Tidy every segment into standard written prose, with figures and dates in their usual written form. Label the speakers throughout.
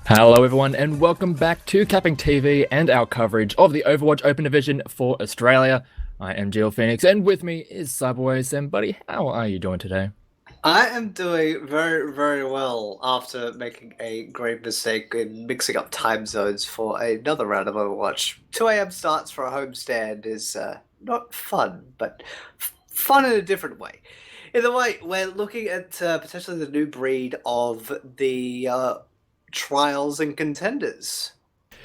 Speaker 1: Hello everyone and welcome back to CappingTV and our coverage of the Overwatch Open Division for Australia. I am Geo Phoenix and with me is Cyberways, and buddy, how are you doing today?
Speaker 2: I am doing very, very well after making a great mistake in mixing up time zones for another round of Overwatch. 2 a.m. starts for a homestand is not fun, but fun in a different way. Either way, we're looking at potentially the new breed of the trials and contenders.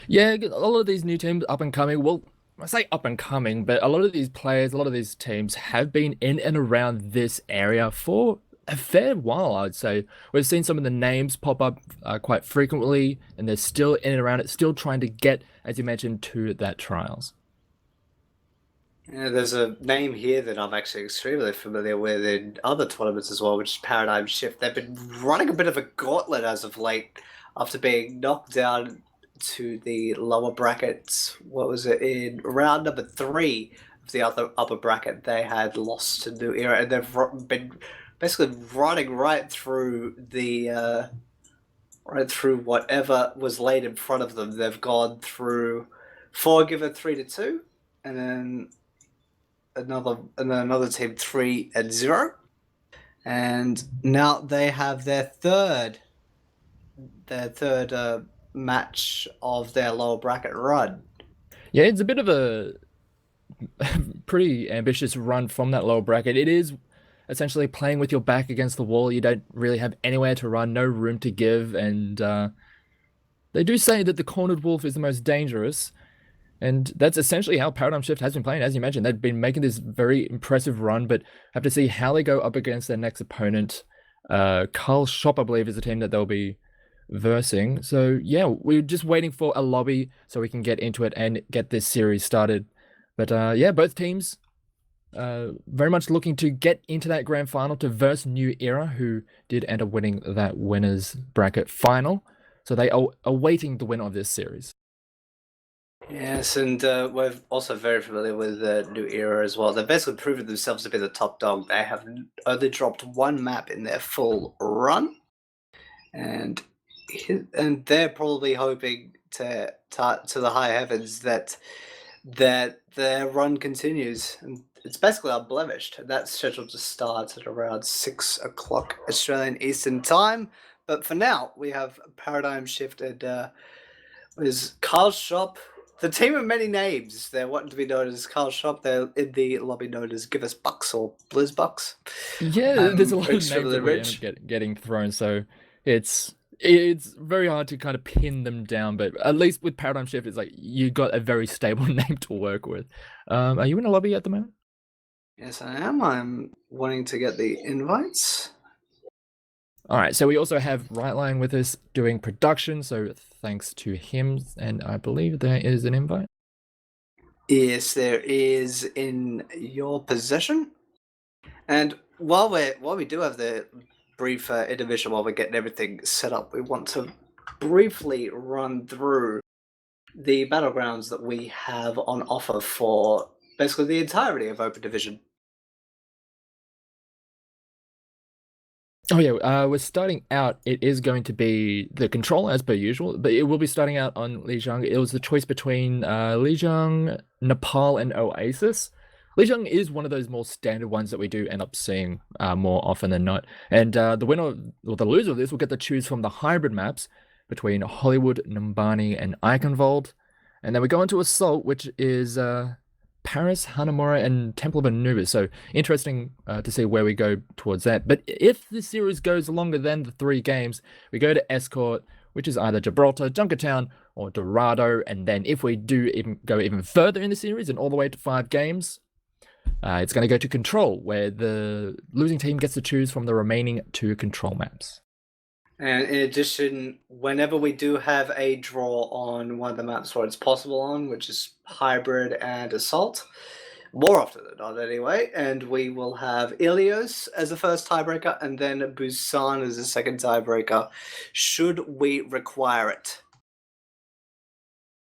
Speaker 1: Yeah, a lot of these new teams up and coming. Well, I say up and coming, but a lot of these players, a lot of these teams have been in and around this area for a fair while, I'd say. We've seen some of the names pop up quite frequently, and they're still in and around it, still trying to get, as you mentioned, to that trials.
Speaker 2: Yeah, there's a name here that I'm actually extremely familiar with in other tournaments as well, which is Paradigm Shift. They've been running a bit of a gauntlet as of late after being knocked down to the lower brackets. What was it, in round number 3 of the other upper bracket? They had lost to New Era, and they've been basically running right through the right through whatever was laid in front of them. They've gone through 4 given 3-2, and then another team 3-0, and now they have their third match of their lower bracket run.
Speaker 1: Yeah, it's a bit of a pretty ambitious run from that lower bracket. It is essentially playing with your back against the wall. You don't really have anywhere to run, no room to give, and they do say that the cornered wolf is the most dangerous, and that's essentially how Paradigm Shift has been playing. As you mentioned, they've been making this very impressive run, but have to see how they go up against their next opponent. Carl Shop, I believe, is the team that they'll be versing. So yeah, we're just waiting for a lobby so we can get into it and get this series started. But yeah, both teams very much looking to get into that grand final to verse New Era, who did end up winning that winners bracket final. So they are awaiting the winner of this series.
Speaker 2: Yes, and we're also very familiar with the New Era as well. They've basically proven themselves to be the top dog. They have only dropped one map in their full run, and they're probably hoping to the high heavens that their run continues, and it's basically unblemished. That's scheduled to start at around 6 o'clock Australian Eastern Time. But for now, we have Paradigm Shifted. Is Carl Shop, the team of many names. They're wanting to be known as Carl Shop. They're in the lobby known as Give Us Bucks or Blizzbucks.
Speaker 1: Yeah, there's a lot of names
Speaker 2: Extremely
Speaker 1: that we end up
Speaker 2: rich.
Speaker 1: getting thrown, so it's very hard to kind of pin them down. But at least with Paradigm Shift, it's like you got a very stable name to work with. Are you in a lobby at the moment?
Speaker 2: Yes, I am. I'm wanting to get the invites.
Speaker 1: All right, so we also have Rightline with us doing production, so thanks to him, and I believe there is an invite.
Speaker 2: Yes, there is in your possession. And while we do have the brief intermission while we're getting everything set up, we want to briefly run through the battlegrounds that we have on offer for basically the entirety of Open Division.
Speaker 1: Oh yeah, we're starting out. It is going to be the control as per usual, but it will be starting out on Lijiang. It was the choice between Lijiang, Nepal, and Oasis. Lijiang is one of those more standard ones that we do end up seeing more often than not. And the winner or the loser of this will get to choose from the hybrid maps between Hollywood, Numbani, and Eichenwald. And then we go into Assault, which is Paris, Hanamura, and Temple of Anubis. So interesting to see where we go towards that. But if the series goes longer than the 3 games, we go to Escort, which is either Gibraltar, Junkertown, or Dorado. And then if we do go even further in the series and all the way to 5 games, it's going to go to Control, where the losing team gets to choose from the remaining 2 control maps.
Speaker 2: And in addition, whenever we do have a draw on one of the maps where it's possible on, which is Hybrid and Assault, more often than not anyway, and we will have Ilios as the first tiebreaker and then Busan as the second tiebreaker, should we require it.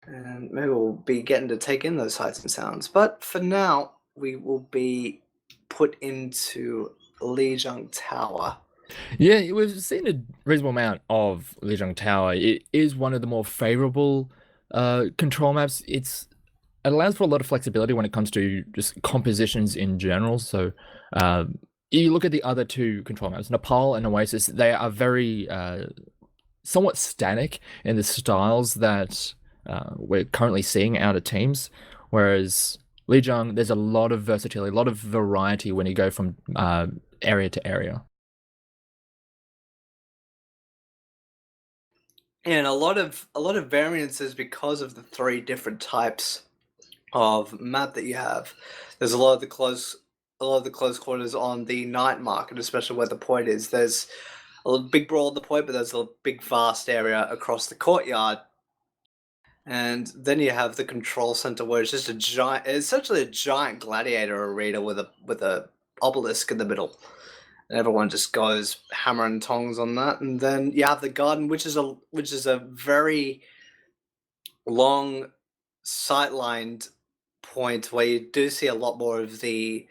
Speaker 2: And maybe we'll be getting to take in those sights and sounds. But for now, we will be put into Lijiang Tower.
Speaker 1: Yeah, we've seen a reasonable amount of Lijiang Tower. It is one of the more favorable control maps. It allows for a lot of flexibility when it comes to just compositions in general. So you look at the other two control maps, Nepal and Oasis, they are very somewhat static in the styles that we're currently seeing out of teams. Whereas Lijiang, there's a lot of versatility, a lot of variety when you go from area to area.
Speaker 2: And a lot of variances because of the three different types of map that you have. There's a lot of the close quarters on the night market, especially where the point is. There's a big brawl at the point, but there's a big vast area across the courtyard. And then you have the control center where it's just it's essentially a giant gladiator arena with a obelisk in the middle. And everyone just goes hammer and tongs on that. And then you have the garden, which is a very long sidelined point where you do see a lot more of the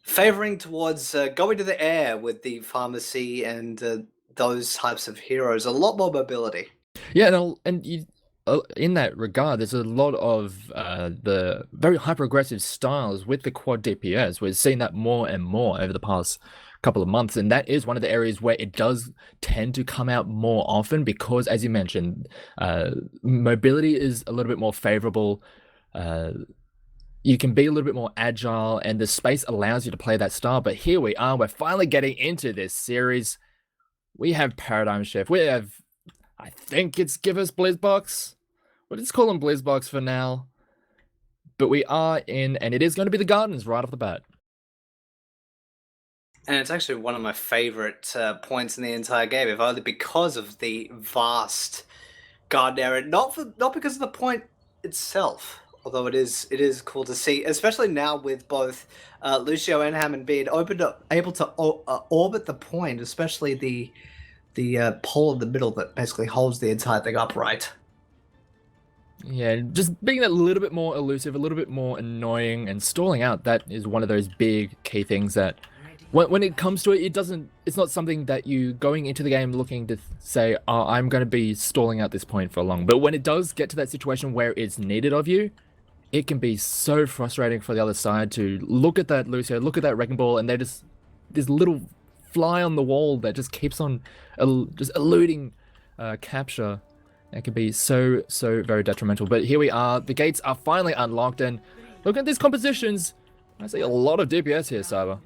Speaker 2: favoring towards going to the air with the pharmacy and those types of heroes. A lot more mobility.
Speaker 1: Yeah, and you, in that regard, there's a lot of the very hyper-aggressive styles with the quad DPS. We're seeing that more and more over the past couple of months, and that is one of the areas where it does tend to come out more often because, as you mentioned, mobility is a little bit more favorable. Uh, you can be a little bit more agile, and the space allows you to play that style. But here we are, we're finally getting into this series. We have Paradigm Shift. We have, I think it's give us Blizzbucks. We'll just call them Blizzbucks for now. But we are in, and it is going to be the Gardens right off the bat.
Speaker 2: And it's actually one of my favorite points in the entire game, if only because of the vast garden area. Not because of the point itself, although it is cool to see, especially now with both Lucio and Hammond being able to orbit the point, especially the pole in the middle that basically holds the entire thing upright.
Speaker 1: Yeah, just being a little bit more elusive, a little bit more annoying, and stalling out. That is one of those big key things that, when it comes to it, it's not something that you going into the game looking to say, oh, I'm going to be stalling out this point for long. But when it does get to that situation where it's needed of you, it can be so frustrating for the other side to look at that Lucio, look at that Wrecking Ball, and they're just this little fly on the wall that just keeps on just eluding capture. That could be so very detrimental. But here we are. The gates are finally unlocked, and look at these compositions. I see a lot of DPS here, Cyber.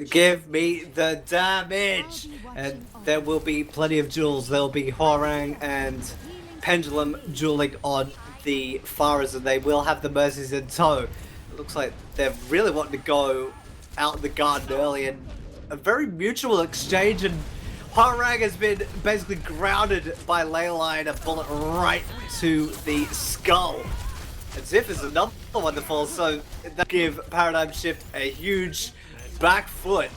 Speaker 2: Give me the damage! And there will be plenty of duels. There will be Horang and Pendulum dueling on the Faras, and they will have the Mercies in tow. It looks like they're really wanting to go out in the garden early, and a very mutual exchange, and Horang has been basically grounded by Leyline, a bullet right to the skull. And Ziff is another one that falls, so that give Paradigm Shift a huge back foot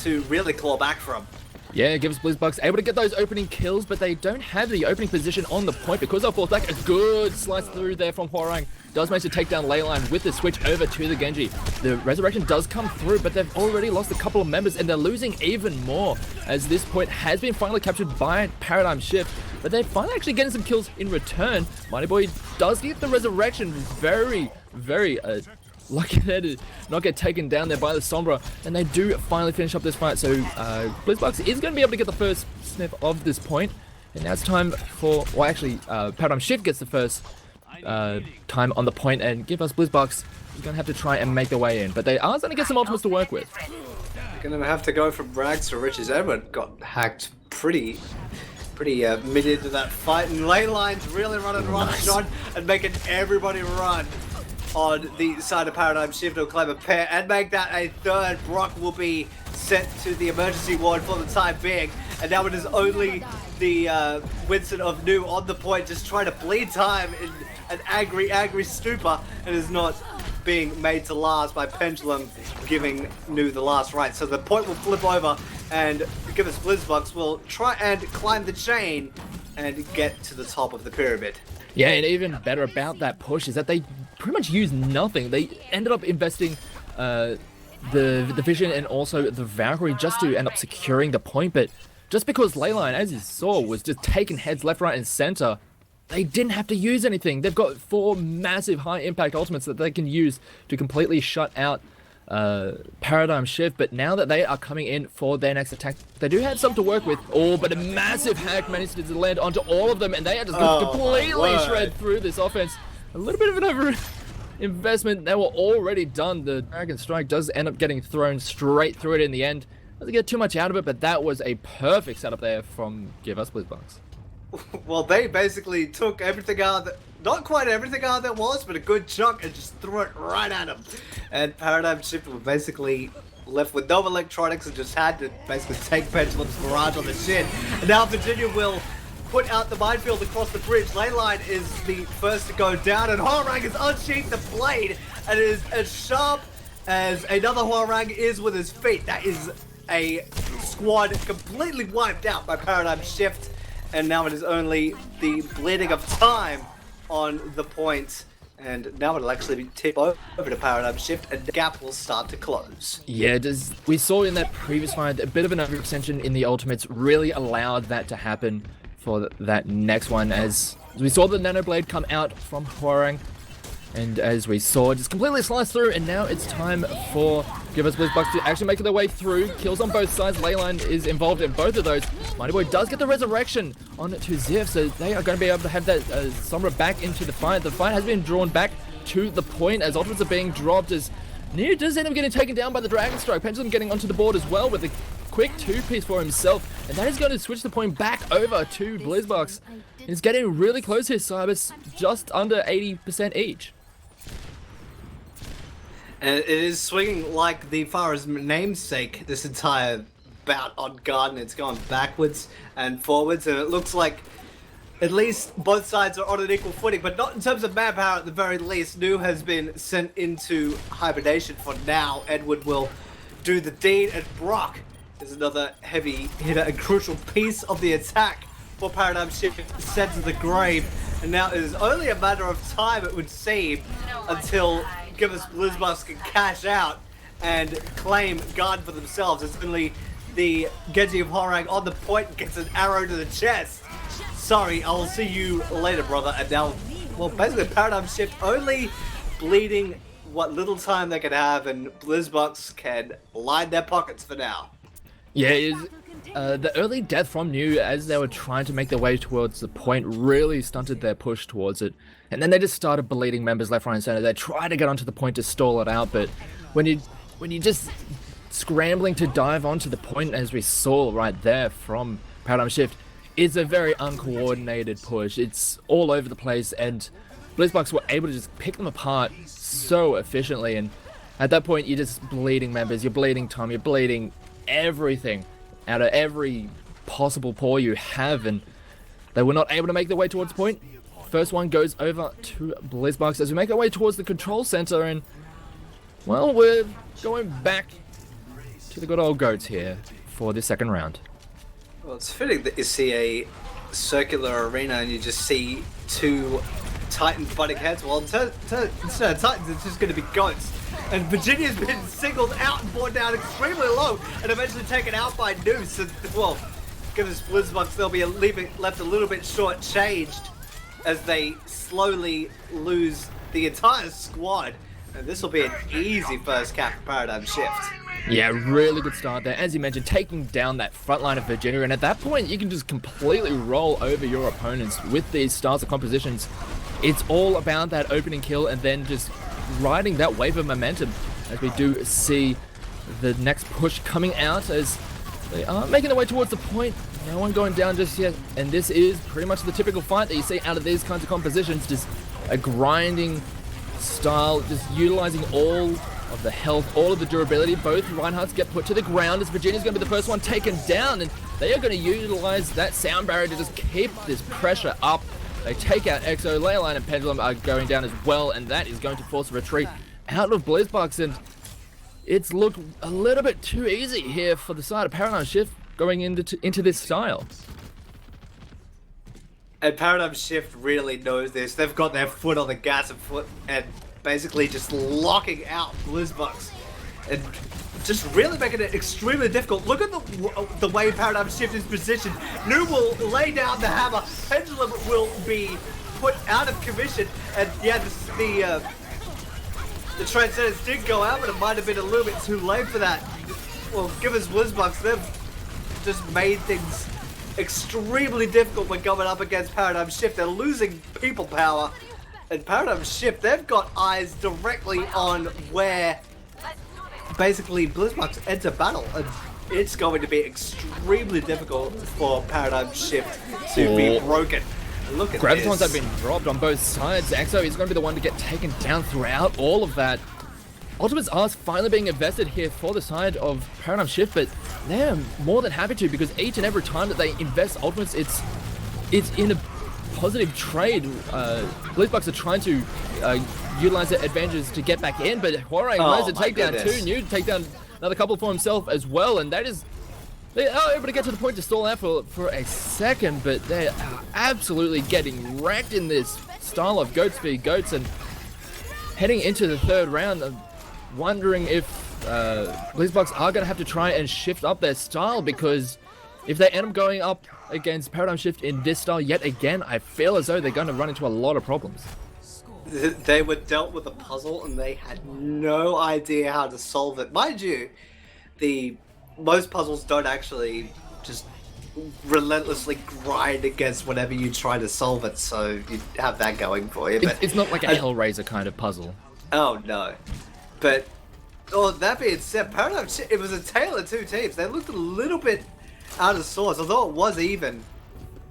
Speaker 2: to really claw back from.
Speaker 1: Yeah, it gives Blizzbucks able to get those opening kills, but they don't have the opening position on the point because they'll fall back. A good slice through there from Hwoarang. Does manage to take down Leyline with the switch over to the Genji. The resurrection does come through, but they've already lost a couple of members, and they're losing even more as this point has been finally captured by Paradigm Shift. But they're finally actually getting some kills in return. Mighty Boy does get the resurrection. Very lucky there to not get taken down there by the Sombra, and they do finally finish up this fight. So Blizzbucks is going to be able to get the first sniff of this point, and now it's time for, well, actually Paradigm Shift gets the first time on the point, and give us Blizzbucks is going to have to try and make their way in, but they are going to get some ultimates to work with.
Speaker 2: They're going to have to go from rags to riches. Edward got hacked pretty mid into that fight, and Leyline's really running roughshod and making everybody run on the side of Paradigm Shift. Will claim a pair and make that a third. Brock will be sent to the emergency ward for the time being, and now it is only the Winston of New on the point, just trying to bleed time in an angry stupor, and is not being made to last by Pendulum giving New the last right. So the point will flip over, and give us Blizzbucks will try and climb the chain and get to the top of the pyramid.
Speaker 1: Yeah, and even better about that push is that they pretty much used nothing. They ended up investing the Vision and also the Valkyrie just to end up securing the point, but just because Leyline, as you saw, was just taking heads left, right, and center, they didn't have to use anything. They've got 4 massive high-impact ultimates that they can use to completely shut out Paradigm Shift, but now that they are coming in for their next attack, they do have something to work with. Oh, but a massive hack managed to land onto all of them, and they are just going to completely shred through this offense. A little bit of an over-investment. They were already done. The Dragon Strike does end up getting thrown straight through it in the end. Doesn't get too much out of it, but that was a perfect setup there from Give Us Blizzbucks.
Speaker 2: Well, they basically took everything out that, not quite everything out there was, but a good chunk, and just threw it right at them. And Paradigm Shift were basically left with no electronics and just had to basically take Pendulum's barrage on the chin. And now Virginia will put out the minefield across the bridge. Leyline is the first to go down, and Horang has unsheathed the blade, and it is as sharp as another Horang is with his feet. That is a squad completely wiped out by Paradigm Shift, and now it is only the bleeding of time on the point, and now it'll actually be tipped over to Paradigm Shift, and the gap will start to close.
Speaker 1: Yeah, we saw in that previous fight a bit of an overextension in the ultimates really allowed that to happen for that next one, as we saw the Nano Blade come out from Hwoarang, and as we saw, just completely sliced through, and now it's time for Give Us Blizzbucks to actually make their way through. Kills on both sides. Leyline is involved in both of those. Mighty Boy does get the resurrection onto Ziv, so they are going to be able to have that Sombra back into the fight. The fight has been drawn back to the point as ultimates are being dropped, as Neo does end up getting taken down by the Dragon Strike. Pendulum getting onto the board as well with a quick 2-piece for himself, and that is going to switch the point back over to Blizzbucks. It's getting really close here, Cybers, just under 80% each.
Speaker 2: And it is swinging like the Farah's namesake this entire bout on Garden. It's going backwards and forwards, and it looks like at least both sides are on an equal footing, but not in terms of manpower at the very least. Nu has been sent into hibernation for now. Edward will do the deed, and Brock is another heavy hitter, a crucial piece of the attack for Paradigm Shift sent to the grave. And now it is only a matter of time, it would seem, until Give Us Blizzbucks can cash out and claim Garden for themselves. It's only the Genji of Hwoarang on the point gets an arrow to the chest. Sorry, I will see you later, brother. And now, well, basically Paradigm Shift only bleeding what little time they can have, and Blizzbucks can line their pockets for now.
Speaker 1: Yeah, the early death from Nu as they were trying to make their way towards the point really stunted their push towards it. And then they just started bleeding members left, right, and center. They tried to get onto the point to stall it out, but when you just scrambling to dive onto the point, as we saw right there from Paradigm Shift, it's a very uncoordinated push. It's all over the place, and Blizzbucks were able to just pick them apart so efficiently. And at that point, you're just bleeding members, you're bleeding Tom, you're bleeding everything out of every possible pore you have, and they were not able to make their way towards the point. First one goes over to Blizzbucks as we make our way towards the control center, and well, we're going back to the good old goats here for the second round.
Speaker 2: Well, it's fitting that you see a circular arena and you just see two Titans butting heads. Well, instead of Titans, it's just going to be goats. And Virginia's been singled out and brought down extremely low and eventually taken out by Noose. So, well, Give Us Blizzbucks, they'll be left a little bit short-changed as they slowly lose the entire squad. And this will be an easy first cap for Paradigm Shift.
Speaker 1: Yeah, really good start there. As you mentioned, taking down that front line of Virginia, and at that point, you can just completely roll over your opponents with these styles of compositions. It's all about that opening kill and then just riding that wave of momentum, as we do see the next push coming out as they are making their way towards the point. No one going down just yet, and this is pretty much the typical fight that you see out of these kinds of compositions, just a grinding style, just utilizing all of the health, all of the durability. Both Reinhardts get put to the ground as Virginia's going to be the first one taken down, and they are going to utilize that sound barrier to just keep this pressure up. They take out Exo, Leyline and Pendulum are going down as well, and that is going to force a retreat out of Blizzbucks, and it's looked a little bit too easy here for the side of Paradigm Shift going into this style.
Speaker 2: And Paradigm Shift really knows this. They've got their foot on the gas and basically just locking out Blizzbucks. and just really making it extremely difficult. Look at the way Paradigm Shift is positioned. Nu will lay down the hammer. Pendulum will be put out of commission, and yeah, the Transcendence did go out, but it might have been a little bit too late for that. Well, give us Blizzbucks, they've just made things extremely difficult when going up against Paradigm Shift. They're losing people power, and Paradigm Shift, they've got eyes directly on where basically Blizzbucks enter battle, and it's going to be extremely difficult for Paradigm Shift to be broken. Look at
Speaker 1: Gravitons
Speaker 2: this.
Speaker 1: have been dropped on both sides. Exo is going to be the one to get taken down throughout all of that. Ultimates are finally being invested here for the side of Paradigm Shift, but they're more than happy to, because each and every time that they invest ultimates, it's in a positive trade. Blizzbucks are trying to utilize their advantages to get back in, but Huarang managed to take down two. New to take down another couple for himself as well, and that is... They are able to get to the point to stall out for a second, but they are absolutely getting wrecked in this style of goats v goats, and heading into the third round, I'm wondering if Blizzbucks are going to have to try and shift up their style, because if they end up going up against Paradigm Shift in this style yet again, I feel as though they're going to run into a lot of problems.
Speaker 2: They were dealt with a puzzle and they had no idea how to solve it. Mind you, most puzzles don't actually just relentlessly grind against whenever you try to solve it, so you have that going for you. But
Speaker 1: It's not like a Hellraiser kind of puzzle.
Speaker 2: Oh no. But that being said, Paradigm Shift, it was a tale of two teams. They looked a little bit out of sorts, although it was even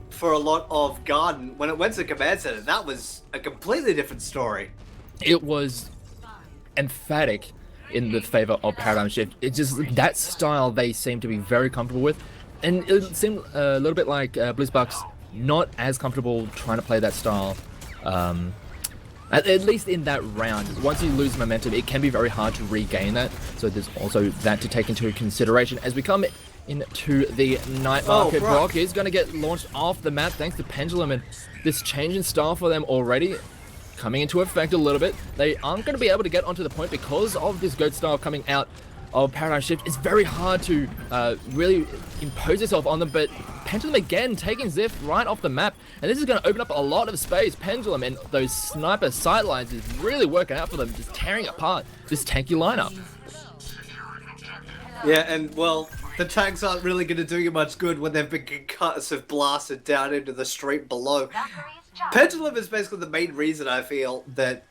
Speaker 2: for a lot of Garden. When it went to Command Center, that was a completely different story.
Speaker 1: It was emphatic in the favor of Paradigm Shift. It's just that style they seem to be very comfortable with, and it seemed a little bit like Blizzbucks not as comfortable trying to play that style, at least in that round. Once you lose momentum, it can be very hard to regain that, so there's also that to take into consideration as we come into the night market. Brock is going to get launched off the map thanks to Pendulum, and this change in style for them already coming into effect a little bit. They aren't going to be able to get onto the point because of this goat style coming out of Paradigm Shift. It's very hard to really impose itself on them, but Pendulum again taking Ziff right off the map, and this is going to open up a lot of space. Pendulum and those sniper sightlines is really working out for them, just tearing apart this tanky lineup.
Speaker 2: Yeah, and well, the tanks aren't really going to do you much good when they've been concussive blasted down into the street below. Pendulum is basically the main reason I feel that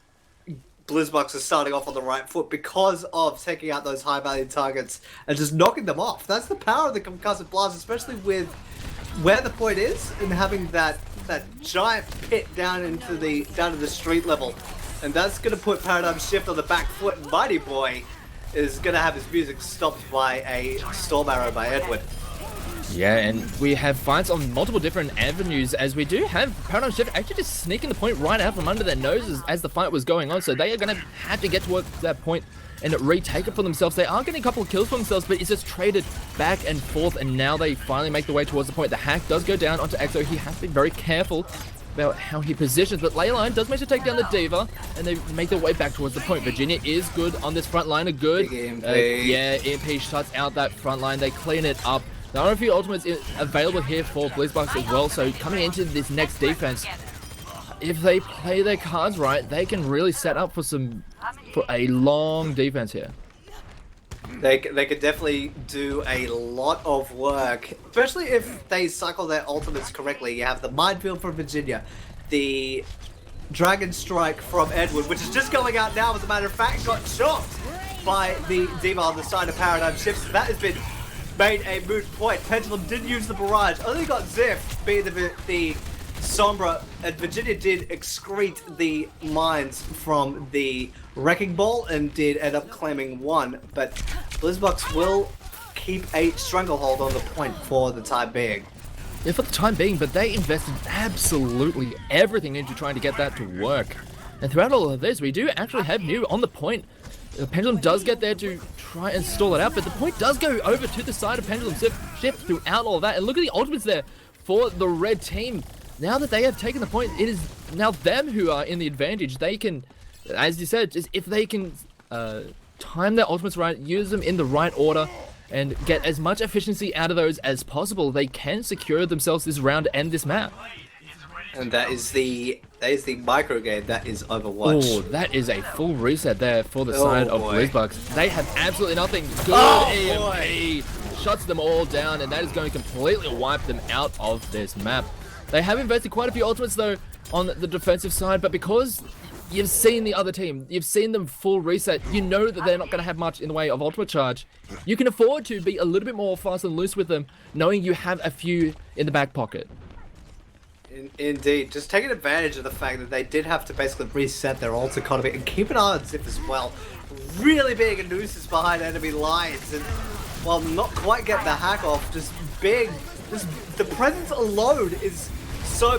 Speaker 2: Blizzbucks is starting off on the right foot, because of taking out those high value targets and just knocking them off. That's the power of the concussive blast, especially with where the point is and having that giant pit down into the street level. And that's going to put Paradigm Shift on the back foot, and Mighty Boy is going to have his music stopped by a Storm Arrow by Edward.
Speaker 1: Yeah, and we have fights on multiple different avenues, as we do have Paradigm Shift actually just sneaking the point right out from under their noses as the fight was going on, so they are going to have to get towards that point and retake it for themselves. They are getting a couple of kills for themselves, but it's just traded back and forth, and now they finally make the way towards the point. The hack does go down onto Exo. He has to be very careful about how he positions, but Leyline does manage to take down the Diva, and they make their way back towards the point. Virginia is good on this front line, yeah, EMP shuts out that front line. They clean it up. There are a few ultimates available here for Blizzbucks as well, so coming into this next defense, if they play their cards right, they can really set up for a long defense here.
Speaker 2: They could definitely do a lot of work, especially if they cycle their ultimates correctly. You have the Minefield from Virginia, the Dragon Strike from Edward, which is just going out now, as a matter of fact, got shot by the Diva on the side of Paradigm Shift. So that has been made a moot point. Pendulum did use the barrage, only got Ziff being the Sombra, and Virginia did excrete the mines from the Wrecking Ball and did end up claiming one, but Blizzbucks will keep a stranglehold on the point for the time being.
Speaker 1: Yeah, for the time being, but they invested absolutely everything into trying to get that to work. And throughout all of this, we do actually have New on the point. The Pendulum does get there to try and stall it out, but the point does go over to the side of Pendulum Shift throughout all of that. And look at the ultimates there for the red team. Now that they have taken the point, it is now them who are in the advantage. They can, as you said, just if they can time their ultimates right, use them in the right order, and get as much efficiency out of those as possible, they can secure themselves this round and this map.
Speaker 2: And that is the micro game. That is
Speaker 1: Oh,
Speaker 2: Overwatch.
Speaker 1: that is a full reset there for the side of
Speaker 2: boy.
Speaker 1: Blizzbucks. They have absolutely nothing. Good EMP. Shuts them all down, and that is going to completely wipe them out of this map. They have invested quite a few ultimates, though, on the defensive side, but because you've seen the other team, you've seen them full reset, you know that they're not going to have much in the way of ultimate charge. You can afford to be a little bit more fast and loose with them, knowing you have a few in the back pocket.
Speaker 2: Indeed, just taking advantage of the fact that they did have to basically reset their ult economy and keep an eye on Zip as well. Really being a nuisance behind enemy lines, and while not quite getting the hack off, just the presence alone is so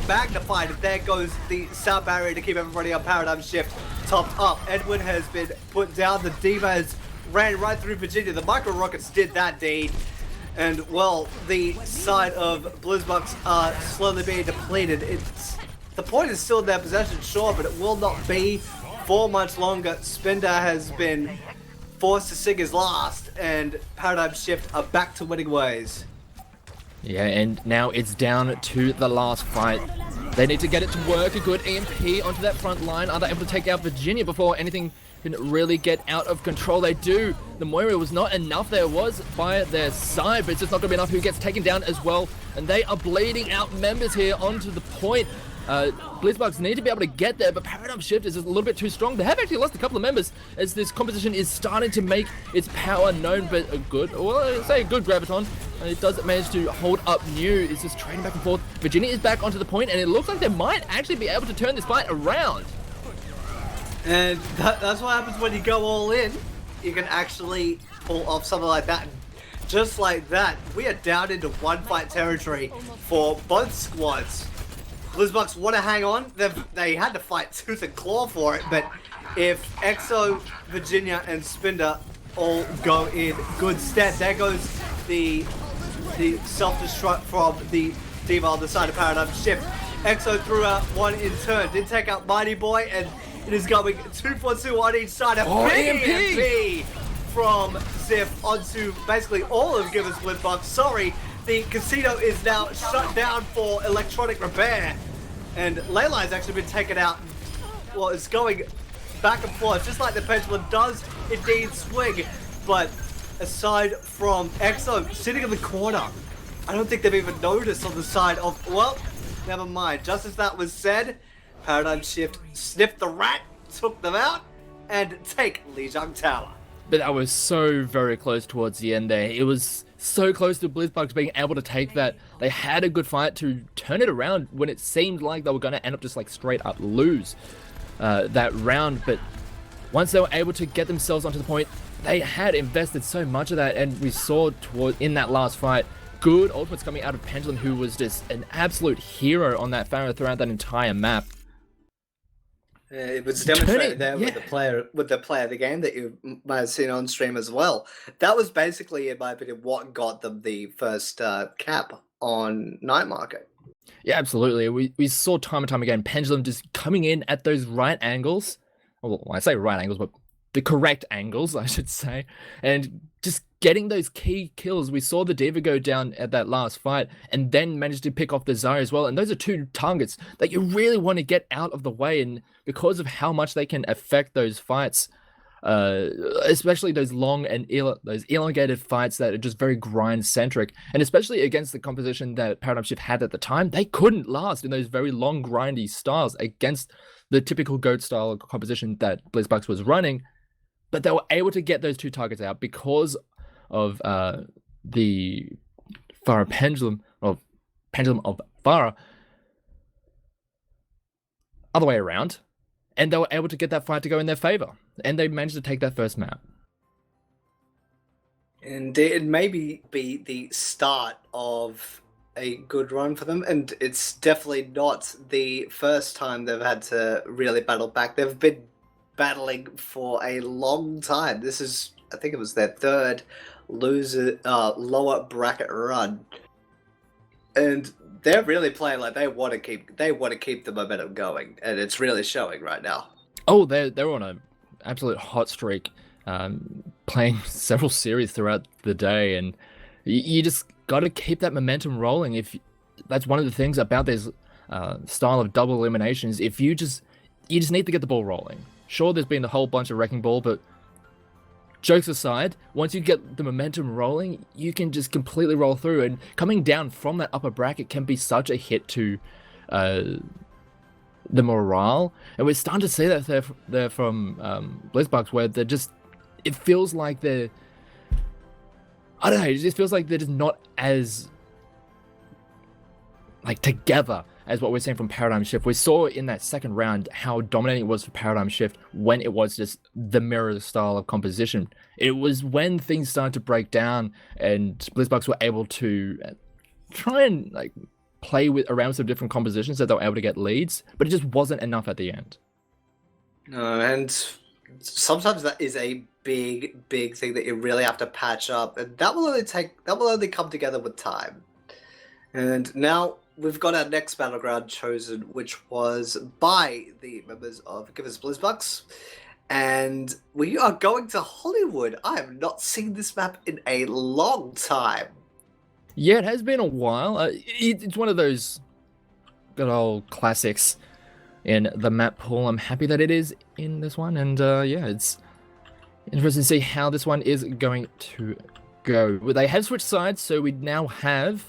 Speaker 2: magnified. And there goes the sound barrier to keep everybody on Paradigm Shift topped up. Edwin has been put down. The D.Va has ran right through Virginia. The micro rockets did that deed. And, well, the side of Blizzbucks are slowly being depleted. The point is still in their possession, sure, but it will not be for much longer. Spender has been forced to sing his last, and Paradigm Shift are back to winning ways.
Speaker 1: Yeah, and now it's down to the last fight. They need to get it to work. A good EMP onto that front line. Are they able to take out Virginia before anything can really get out of control? They do. The Moira was not enough. There was by their side, but it's just not going to be enough. Who gets taken down as well. And they are bleeding out members here onto the point. Blizzbucks need to be able to get there, but Paradigm Shift is a little bit too strong. They have actually lost a couple of members as this composition is starting to make its power known, but a good, well, I'd say a good Graviton. It does manage to hold up New. It's just trading back and forth. Virginia is back onto the point, and it looks like they might actually be able to turn this fight around.
Speaker 2: And that's what happens when you go all in. You can actually pull off something like that. Just like that, we are down into one fight territory for both squads. Blizzbucks want to hang on. They had to fight tooth and claw for it, but if EXO, Virginia, and Spinder all go in good stead, there goes the self-destruct from the D.Va on the side of Paradigm Shift. EXO threw out one in turn, did take out Mighty Boy, and it is going 2-4-2 on each side. A big EMP from Zip onto basically all of Givers Blizzbucks. Sorry, the casino is now shut down for electronic repair. And Leylai's actually been taken out. Well, it's going back and forth, just like the pendulum does indeed swing. But aside from EXO sitting in the corner, I don't think they've even noticed on the side of, well, never mind. Just as that was said, Paradigm Shift sniffed the rat, took them out, and take Lijiang Tower.
Speaker 1: But that was so very close towards the end there. It was so close to Blizzbucks being able to take that. They had a good fight to turn it around when it seemed like they were going to end up just like straight up lose that round. But once they were able to get themselves onto the point, they had invested so much of that, and we saw in that last fight, good ultimates coming out of Pendulum, who was just an absolute hero on that Pharaoh throughout that entire map.
Speaker 2: It was demonstrated there with the player of the game that you might have seen on stream as well. That was basically, in my opinion, what got them the first cap on Night Market.
Speaker 1: Yeah, absolutely. We saw time and time again Pendulum just coming in at those right angles. Well, I say right angles, but the correct angles, I should say, and just getting those key kills. We saw the D.Va go down at that last fight and then managed to pick off the Zarya as well. And those are two targets that you really want to get out of the way. And because of how much they can affect those fights, especially those long and those elongated fights that are just very grind-centric, and especially against the composition that Paradigm Shift had at the time, they couldn't last in those very long, grindy styles against the typical GOAT style composition that Blizzbucks was running. But they were able to get those two targets out because of the Pharah Pendulum of Pharah, other way around, and they were able to get that fight to go in their favor, and they managed to take that first map.
Speaker 2: And it may be the start of a good run for them, and it's definitely not the first time they've had to really battle back. They've been battling for a long time. This is, I think it was their third lower bracket run, and they're really playing like they want to keep the momentum going, and it's really showing right now.
Speaker 1: Oh, they're on an absolute hot streak. playing several series throughout the day, and you just got to keep that momentum rolling. If that's one of the things about this style of double eliminations, if you just need to get the ball rolling. Sure, there's been a whole bunch of wrecking ball, but jokes aside, once you get the momentum rolling, you can just completely roll through. And coming down from that upper bracket can be such a hit to the morale. And we're starting to see that there from Blizzbucks, where they're just, it feels like they're, I don't know, it just feels like they're just not as like together as what we're seeing from Paradigm Shift. We saw in that second round how dominating it was for Paradigm Shift when it was just the mirror style of composition. It was when things started to break down and Blizzbucks were able to try and like play with around some different compositions that they were able to get leads, but it just wasn't enough at the end.
Speaker 2: No, and sometimes that is a big thing that you really have to patch up, and that will only come together with time. And now we've got our next battleground chosen, which was by the members of Give Us Blizzbucks, and we are going to Hollywood. I have not seen this map in a long time.
Speaker 1: Yeah, it has been a while. It's one of those good old classics in the map pool. I'm happy that it is in this one, and yeah, it's interesting to see how this one is going to go. Well, they have switched sides, so we now have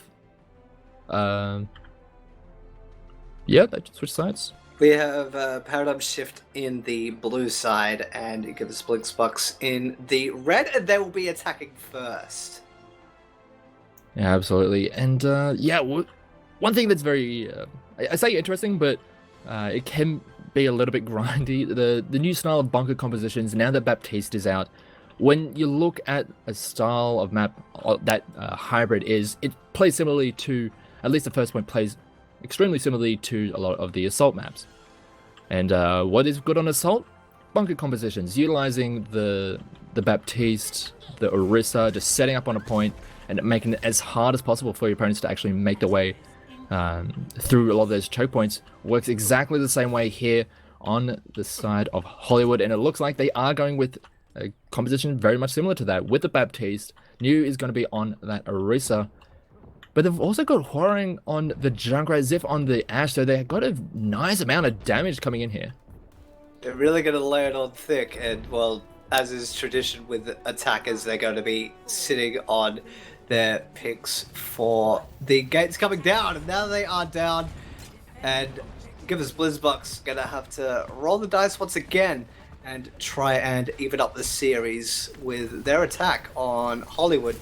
Speaker 1: yeah, they just switched sides.
Speaker 2: We have Paradigm Shift in the blue side and Give Us Blizzbucks in the red, and they will be attacking first.
Speaker 1: Yeah, absolutely. And yeah, one thing that's very, I say interesting, but it can be a little bit grindy. The new style of bunker compositions, now that Baptiste is out, when you look at a style of map that hybrid is, it plays similarly to, at least the first point plays extremely similarly to a lot of the assault maps. And what is good on assault? Bunker compositions, utilizing the Baptiste, the Orisa, just setting up on a point and making it as hard as possible for your opponents to actually make their way through a lot of those choke points. Works exactly the same way here on the side of Hollywood, and it looks like they are going with a composition very much similar to that with the Baptiste. New is going to be on that Orisa, but they've also got Huarang on the Junkrat, Ziff on the Ashe, so they've got a nice amount of damage coming in here.
Speaker 2: They're really going to lay it on thick, and well, as is tradition with attackers, they're going to be sitting on their picks for the gates coming down, and now they are down, and Give Us Blizzbucks going to have to roll the dice once again and try and even up the series with their attack on Hollywood.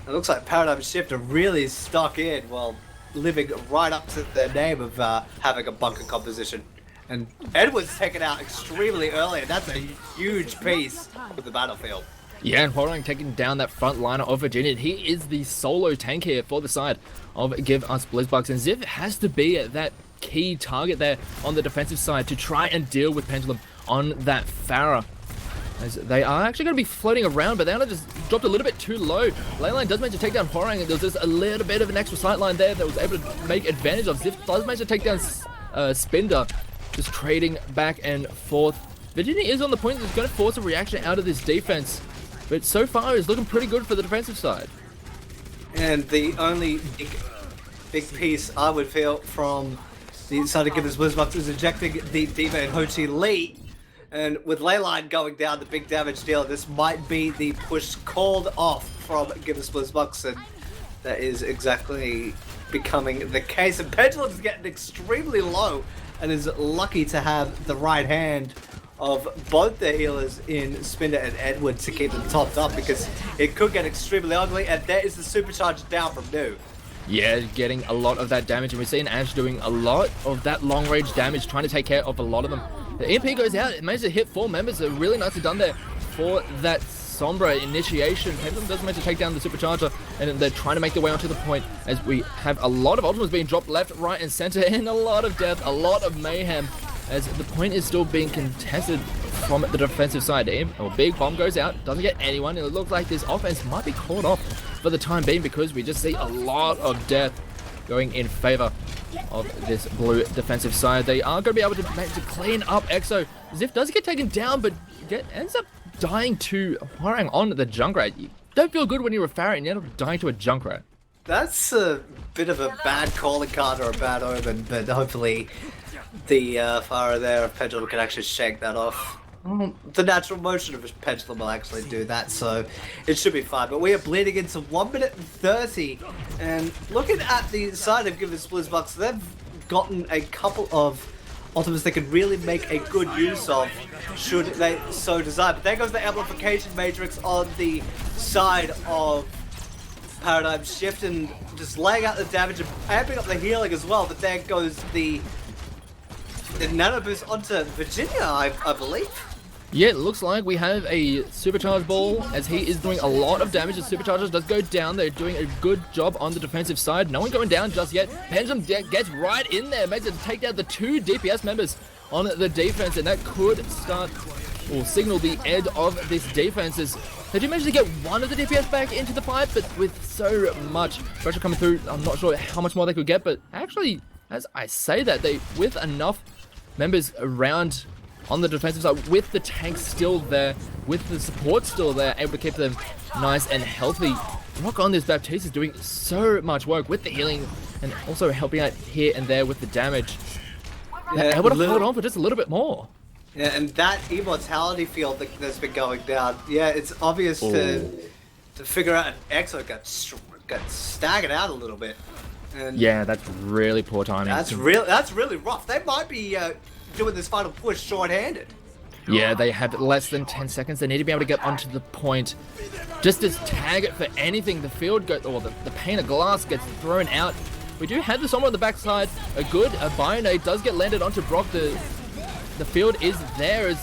Speaker 2: It looks like Paradigm Shift are really stuck in, well, living right up to their name of having a bunker composition. And Edward's taken out extremely early, and that's a huge piece of the battlefield.
Speaker 1: Yeah, and Huarang taking down that front liner of Virginia. He is the solo tank here for the side of Give Us Blizzbucks, and Ziv has to be that key target there on the defensive side to try and deal with Pendulum on that Pharah. As they are actually going to be floating around, but they just dropped a little bit too low. Leyline does manage to take down Huarang, and there was just a little bit of an extra sightline there that was able to make advantage of. Ziv does manage to take down Spinder, just trading back and forth. Virginia is on the point that's going to force a reaction out of this defense, but so far it's looking pretty good for the defensive side.
Speaker 2: And the only big piece I would feel from the side of Give Us Blizzbucks is ejecting the D.Va and Ho Chi Lee. And with Leyline going down, the big damage deal, this might be the push called off from Give Us Blizzbucks, and that is exactly becoming the case. And Pendulum's getting extremely low and is lucky to have the right hand of both the healers in Spinder and Edward to keep them topped up, because it could get extremely ugly. And there is the supercharge down from New.
Speaker 1: Yeah, getting a lot of that damage, and we're seeing Ashe doing a lot of that long range damage, trying to take care of a lot of them. The EMP goes out, it managed to hit 4 members, so really nicely done there for that Sombra initiation. Pendulum does manage to take down the supercharger, and they're trying to make their way onto the point as we have a lot of ultimates being dropped left, right, and center, and a lot of death, a lot of mayhem, as the point is still being contested from the defensive side. A big bomb goes out, doesn't get anyone, and it looks like this offense might be caught off for the time being, because we just see a lot of death going in favor of this blue defensive side. They are going to be able to manage to clean up EXO. Ziff does get taken down, but ends up dying to Hwoarang on the Junkrat. You don't feel good when you're a Pharah and you end up dying to a Junkrat.
Speaker 2: That's a bit of a bad calling card or a bad omen, but hopefully the Pharah there of Pendulum can actually shake that off. The natural motion of a pendulum will actually do that, so it should be fine. But we are bleeding into 1 minute and 30, and looking at the side of Givers Blizzbucks, they've gotten a couple of ultimates they could really make a good use of, should they so desire. But there goes the amplification matrix on the side of Paradigm Shift, and just laying out the damage and amping up the healing as well. But there goes the nano boost onto Virginia, I believe.
Speaker 1: Yeah, it looks like we have a Supercharged Ball, as he is doing a lot of damage. The Superchargers does go down. They're doing a good job on the defensive side. No one going down just yet. Pendulum gets right in there, makes it take down the 2 DPS members on the defense, and that could start or signal the end of this defense. As they do manage to get one of the DPS back into the fight, but with so much pressure coming through, I'm not sure how much more they could get. But actually, as I say that, they with enough members around on the defensive side, with the tanks still there, with the support still there, able to keep them nice and healthy. Rock on this Baptiste is doing so much work with the healing and also helping out here and there with the damage. They're able to hold on for just a little bit more.
Speaker 2: Yeah, and that immortality field that's been going down, yeah, it's obvious to figure out. An Exo got staggered out a little bit. And
Speaker 1: yeah, that's really poor timing.
Speaker 2: That's really rough. They might be doing this final push short-handed.
Speaker 1: Yeah, they have less than 10 seconds. They need to be able to get onto the point. Just as tag it for anything, the field goes, or the pane of glass gets thrown out. We do have the Sombra on the backside. A Bionade does get landed onto Brock. The field is there as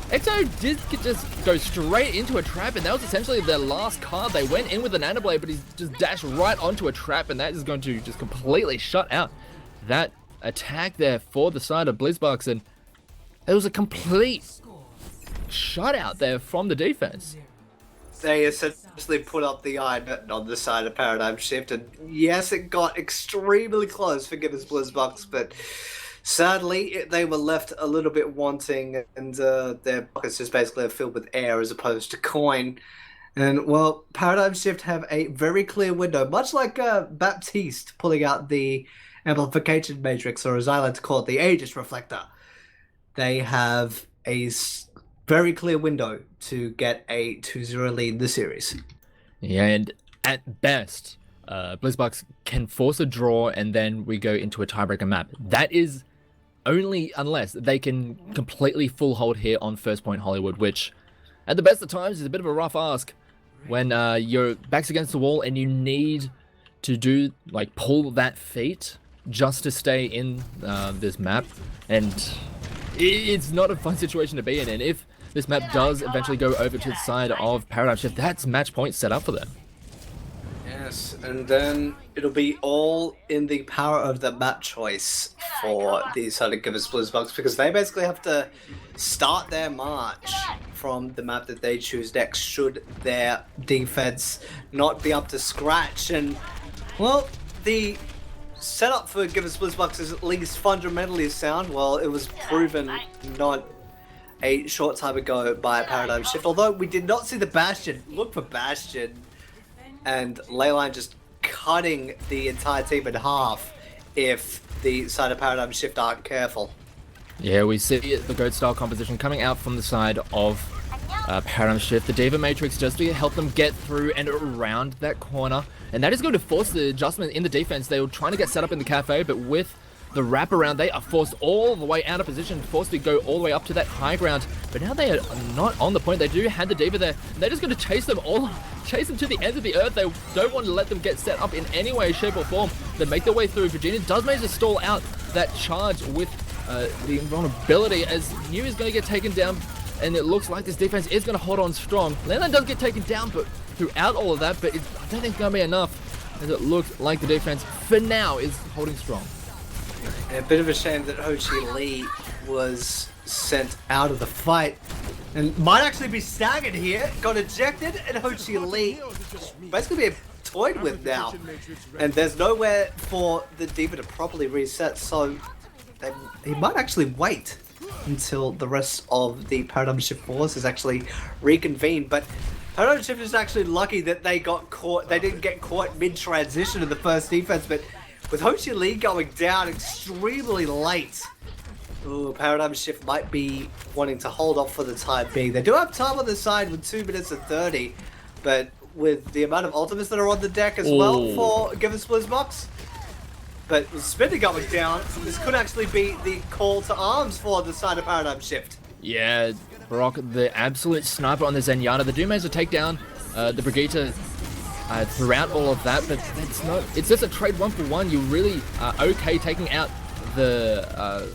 Speaker 1: Exo did just go straight into a trap, and that was essentially their last card. They went in with an Nanoblade, but he's just dashed right onto a trap, and that is going to just completely shut out that attack there for the side of Blizzbucks, and it was a complete shutout there from the defense.
Speaker 2: They essentially put up the iron button on the side of Paradigm Shift, and yes, it got extremely close for Givers Blizzbucks, but sadly they were left a little bit wanting, and their pockets just basically are filled with air as opposed to coin. And well, Paradigm Shift have a very clear window, much like Baptiste pulling out the amplification matrix, or as I like to call it, the Aegis Reflector. They have a very clear window to get a 2-0 lead in the series.
Speaker 1: Yeah, and at best, Blizzbucks can force a draw, and then we go into a tiebreaker map. That is only unless they can completely full hold here on First Point Hollywood, which at the best of times is a bit of a rough ask when your back's against the wall and you need to pull that feat just to stay in this map, and it's not a fun situation to be in. And if this map does eventually go over to the side of Paradigm Shift, that's match point set up for them.
Speaker 2: Yes, and then it'll be all in the power of the map choice for the side of Givers Blizzbucks, because they basically have to start their march from the map that they choose next, should their defense not be up to scratch. And well, the setup for Givers Blizzbucks is at least fundamentally sound. Well, it was proven not a short time ago by Paradigm Shift, although we did not see the Bastion. Look for Bastion and Leyline just cutting the entire team in half if the side of Paradigm Shift aren't careful.
Speaker 1: Yeah, we see the Goat style composition coming out from the side of Paradigm Shift. The Diva Matrix just to help them get through and around that corner, and that is going to force the adjustment in the defense. They were trying to get set up in the cafe, but with the wraparound, they are forced all the way out of position, forced to go all the way up to that high ground. But now they are not on the point. They do have the Diva there, and they're just going to chase them to the ends of the earth. They don't want to let them get set up in any way, shape, or form. They make their way through. Virginia does manage to stall out that charge with the invulnerability, as New is going to get taken down, and it looks like this defense is going to hold on strong. Leyline does get taken down, but throughout all of that, but I don't think it's going to be enough, as it looks like the defense for now is holding strong.
Speaker 2: A bit of a shame that Ho Chi Lee was sent out of the fight, and might actually be staggered here. Got ejected, and Ho Chi Lee basically being toyed with now. And there's nowhere for the Diva to properly reset, so he might actually wait. until the rest of the Paradigm Shift force is actually reconvened. But Paradigm Shift is actually lucky that they got caught. They didn't get caught mid-transition of the first defense, but with Ho Chi Lee going down extremely late, ooh, Paradigm Shift might be wanting to hold off for the time being. They do have time on the side with 2 minutes and 30, but with the amount of ultimates that are on the deck as well for Givens Blizzbucks. But with Spinner going down, this could actually be the call to arms for the side of Paradigm Shift.
Speaker 1: Yeah, Brock, the absolute sniper on the Zenyatta. They do manage to take down the Brigitte throughout all of that, but it's just a trade 1-for-1. You really are okay taking out the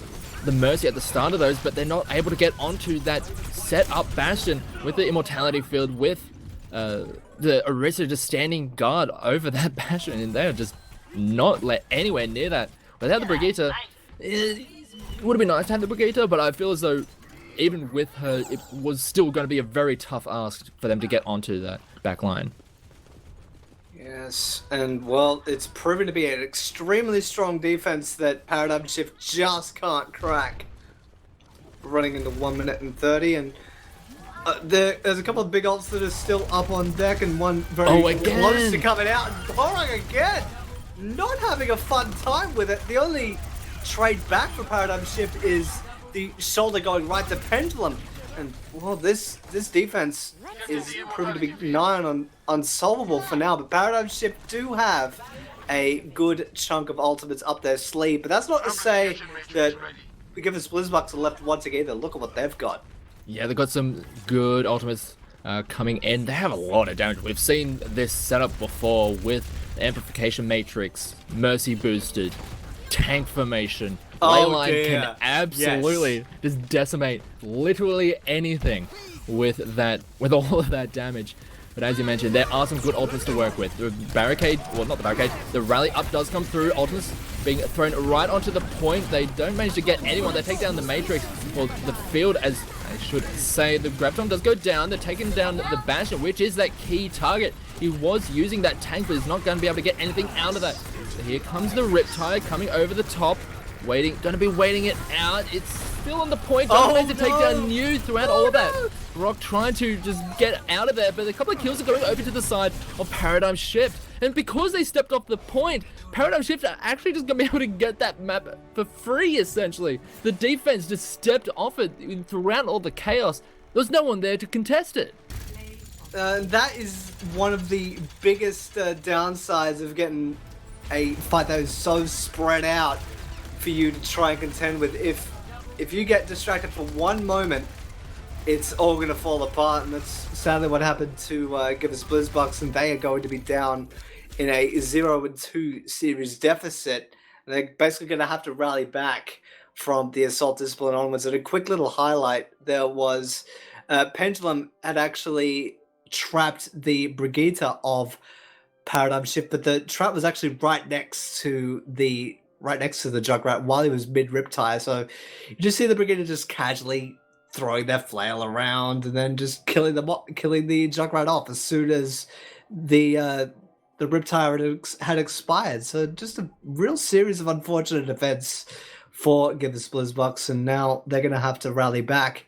Speaker 1: Mercy at the start of those, but they're not able to get onto that set up Bastion with the Immortality Field, with the Orisa just standing guard over that Bastion, and they're just not let anywhere near that. Without the Brigitte, it would have been nice to have the Brigitte, but I feel as though even with her, it was still going to be a very tough ask for them to get onto that back line.
Speaker 2: Yes, and well, it's proven to be an extremely strong defense that Paradigm Shift just can't crack. Running into 1 minute and 30, and there's a couple of big ults that are still up on deck, and one very close to coming out. And Borang again, not having a fun time with it. The only trade back for Paradigm Shift is the shoulder going right to Pendulum. And well, this defense is proven to be nigh on unsolvable for now. But Paradigm Shift do have a good chunk of ultimates up their sleeve. But that's not to say that we give us Blizzbucks are left wanting either. Look at what they've got.
Speaker 1: Yeah, they've got some good ultimates coming in. They have a lot of damage. We've seen this setup before with the Amplification Matrix, Mercy boosted, tank formation. Leyline can absolutely just decimate literally anything with all of that damage. But as you mentioned, there are some good ultimates to work with. The barricade, well, not the barricade, the rally up does come through. Ultimates being thrown right onto the point. They don't manage to get anyone. They take down the Matrix, or the field, as I should say. The Graviton does go down. They're taking down the Bastion, which is that key target. He was using that tank, but he's not going to be able to get anything out of that. So here comes the Riptide coming over the top. Going to be waiting it out. It's still on the point. Don't to take down New throughout all of that. Brock trying to just get out of there, but a couple of kills are going over to the side of Paradigm Shift. And because they stepped off the point, Paradigm Shift are actually just going to be able to get that map for free, essentially. The defense just stepped off it throughout all the chaos. There was no one there to contest it.
Speaker 2: That is one of the biggest downsides of getting a fight that is so spread out for you to try and contend with. If you get distracted for one moment, it's all going to fall apart, and that's sadly what happened to give us Blizzbucks, and they are going to be down in a 0-2 series deficit, and they're basically going to have to rally back from the Assault Discipline onwards. And a quick little highlight, there was Pendulum had actually trapped the Brigitte of Paradigm Shift, but the trap was actually right next to the Junkrat while he was mid Riptide. So you just see the Brigitte just casually throwing their flail around and then just killing the Junkrat off as soon as the Riptide had expired. So just a real series of unfortunate events for Givens Blizzbucks, and now they're going to have to rally back.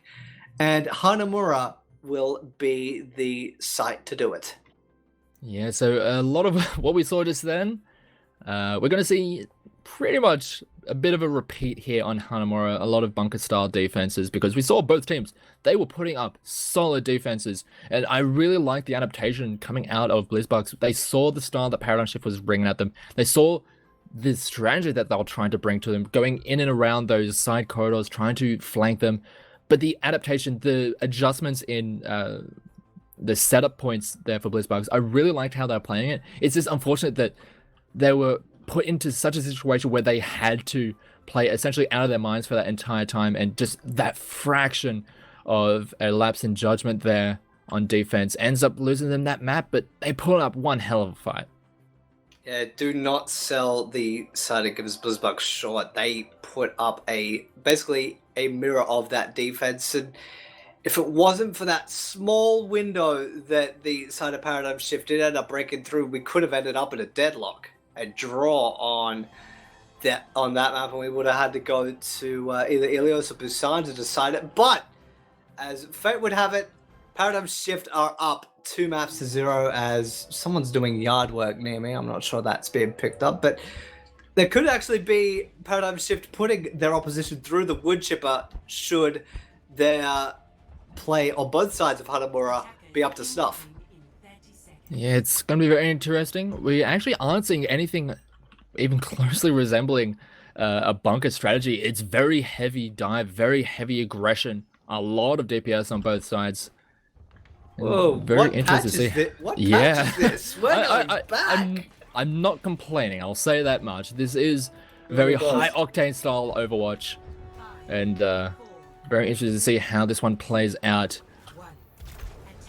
Speaker 2: And Hanamura will be the site to do it.
Speaker 1: Yeah, so a lot of what we saw just then, we're going to see pretty much a bit of a repeat here on Hanamura. A lot of bunker-style defenses, because we saw both teams. They were putting up solid defenses, and I really like the adaptation coming out of Blizzbucks. They saw the style that Paradigm Shift was bringing at them. They saw the strategy that they were trying to bring to them, going in and around those side corridors, trying to flank them. But the adaptation, the adjustments in the setup points there for Blizzbucks, I really liked how they're playing it. It's just unfortunate that they were put into such a situation where they had to play essentially out of their minds for that entire time, and just that fraction of a lapse in judgment there on defense ends up losing them that map, but they put up one hell of a fight.
Speaker 2: Yeah, do not sell the side of Givens Blizzbucks short. They put up basically a mirror of that defense, and if it wasn't for that small window that the side of Paradigm Shift did end up breaking through, we could have ended up in a deadlock, a draw on that on that map, and we would have had to go to either Ilios or Busan to decide it. But as fate would have it, Paradigm Shift are up 2 maps to 0 as someone's doing yard work near me. I'm not sure that's being picked up, but there could actually be Paradigm Shift putting their opposition through the wood chipper should their play on both sides of Hanamura be up to snuff.
Speaker 1: Yeah, it's going to be very interesting. We actually aren't seeing anything even closely resembling a bunker strategy. It's very heavy dive, very heavy aggression, a lot of DPS on both sides.
Speaker 2: Whoa,
Speaker 1: Very
Speaker 2: what
Speaker 1: interested to see.
Speaker 2: patch is this? What
Speaker 1: Yeah.
Speaker 2: patch is this? We're going back.
Speaker 1: I'm not complaining. I'll say that much. This is very high octane style Overwatch, and very interested to see how this one plays out.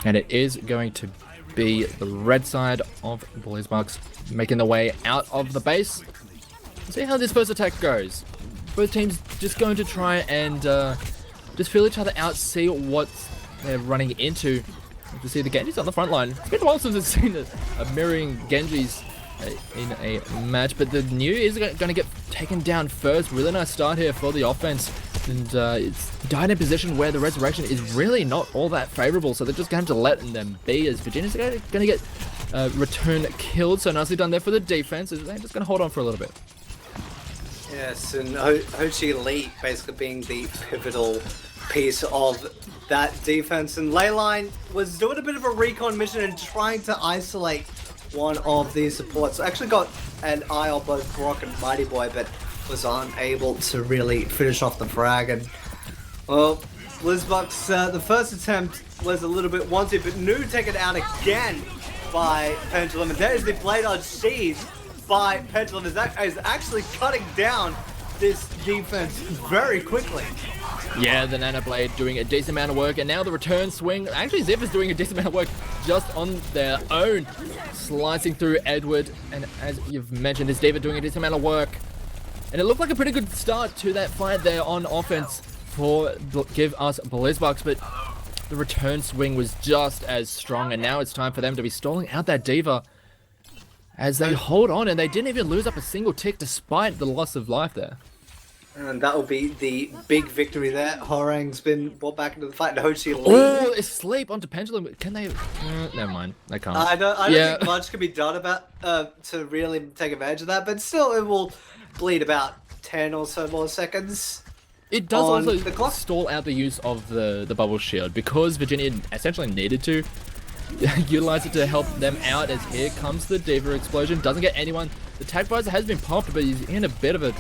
Speaker 1: And it is going to be the red side of Blizzbucks making the way out of the base. See how this first attack goes. Both teams just going to try and just feel each other out, see what they're running into. To see the Genjis on the front line. It's been a while since I've seen a mirroring Genjis in a match, but the new is going to get taken down first. Really nice start here for the offense, and it's died in a position where the resurrection is really not all that favorable, so they're just going to have to let them be, as Virginia's going to get return killed. So nicely done there for the defense. They're just going to hold on for a little bit.
Speaker 2: Yes, and Ho Chi Lee basically being the pivotal piece of that defense, and Leyline was doing a bit of a recon mission and trying to isolate one of these supports. Actually got an eye on both Brock and Mighty Boy, but was unable to really finish off the frag. And well, Blizzbucks, the first attempt was a little bit wanted, but new taken out again by Pendulum, and there's the blade on Sheath by Pendulum is actually cutting down this defense very quickly.
Speaker 1: Yeah, the Nano Blade doing a decent amount of work, and now the return swing. Actually, Zip is doing a decent amount of work just on their own, slicing through Edward, and as you've mentioned, his D.Va doing a decent amount of work. And it looked like a pretty good start to that fight there on offense for Give Us Blizzbucks, but the return swing was just as strong, and now it's time for them to be stalling out that D.Va as they hold on, and they didn't even lose up a single tick despite the loss of life there.
Speaker 2: And that will be the big victory there. Horang's been brought back into the fight. Ho Chi Lee.
Speaker 1: Oh, asleep onto Pendulum. Can they? Never mind. They can't.
Speaker 2: I don't think much can be done about to really take advantage of that, but still, it will bleed about 10 or so more seconds.
Speaker 1: It does also stall out the use of the bubble shield because Virginia essentially needed to utilize it to help them out. As here comes the D.Va explosion. Doesn't get anyone. The tag visor has been popped, but he's in a bit of a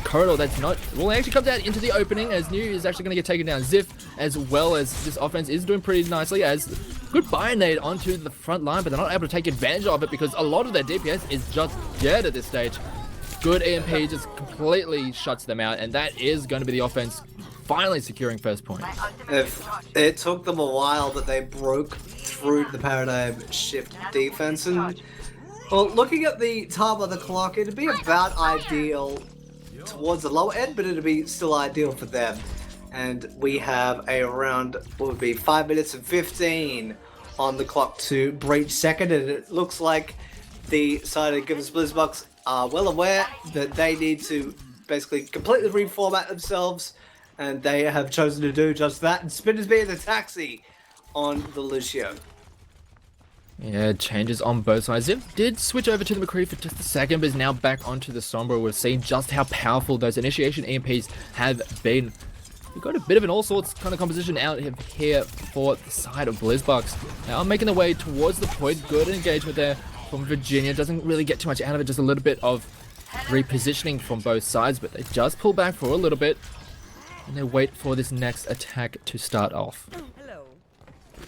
Speaker 1: corridor that's not, well, it actually comes out into the opening as New is actually going to get taken down. Ziff, as well as this offense, is doing pretty nicely as good buy-nade onto the front line, but they're not able to take advantage of it because a lot of their DPS is just dead at this stage. Good EMP just completely shuts them out, and that is going to be the offense finally securing first point.
Speaker 2: It took them a while, but they broke through the paradigm shift defense, and well, looking at the time of the clock, it'd be about ideal towards the lower end, but it'd be still ideal for them. And we have around what would be 5 minutes and 15 on the clock to breach second, and it looks like the side of Give Us Blizzbucks are well aware that they need to basically completely reformat themselves, and they have chosen to do just that, and Spinner's being the taxi on the Lucio.
Speaker 1: Yeah, changes on both sides. Ziv did switch over to the McCree for just a second, but is now back onto the Sombra. We've seen just how powerful those initiation EMPs have been. We've got a bit of an all-sorts kind of composition out here for the side of Blizzbucks. Now making their way towards the point. Good engagement there from Virginia. Doesn't really get too much out of it, just a little bit of repositioning from both sides, but they just pull back for a little bit, and they wait for this next attack to start off.
Speaker 3: Hello.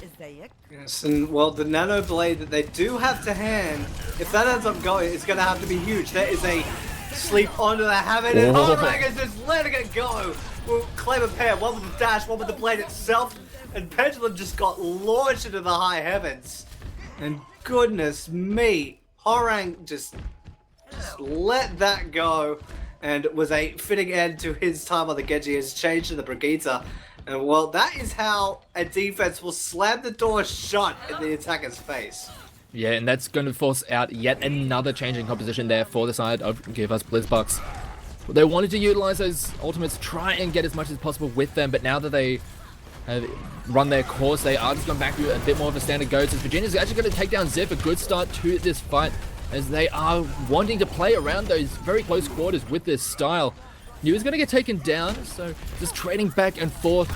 Speaker 3: Is that it?
Speaker 2: Yes, and well, the Nano Blade that they do have to hand, if that ends up going, it's going to have to be huge. There is a sleep onto the habit, and Horang is just letting it go. We'll claim a pair, one with the dash, one with the blade itself, and Pendulum just got launched into the high heavens. And goodness me, Horang just let that go, and was a fitting end to his time on the Genji. Has changed to the Brigitte. And well, that is how a defense will slam the door shut in the attacker's face.
Speaker 1: Yeah, and that's going to force out yet another change in composition there for the side of Give Us Blizzbucks. They wanted to utilize those ultimates, try and get as much as possible with them, but now that they have run their course, they are just going back to a bit more of a standard go. So Virginia's actually going to take down Ziff, a good start to this fight, as they are wanting to play around those very close quarters with this style. New is going to get taken down, so just trading back and forth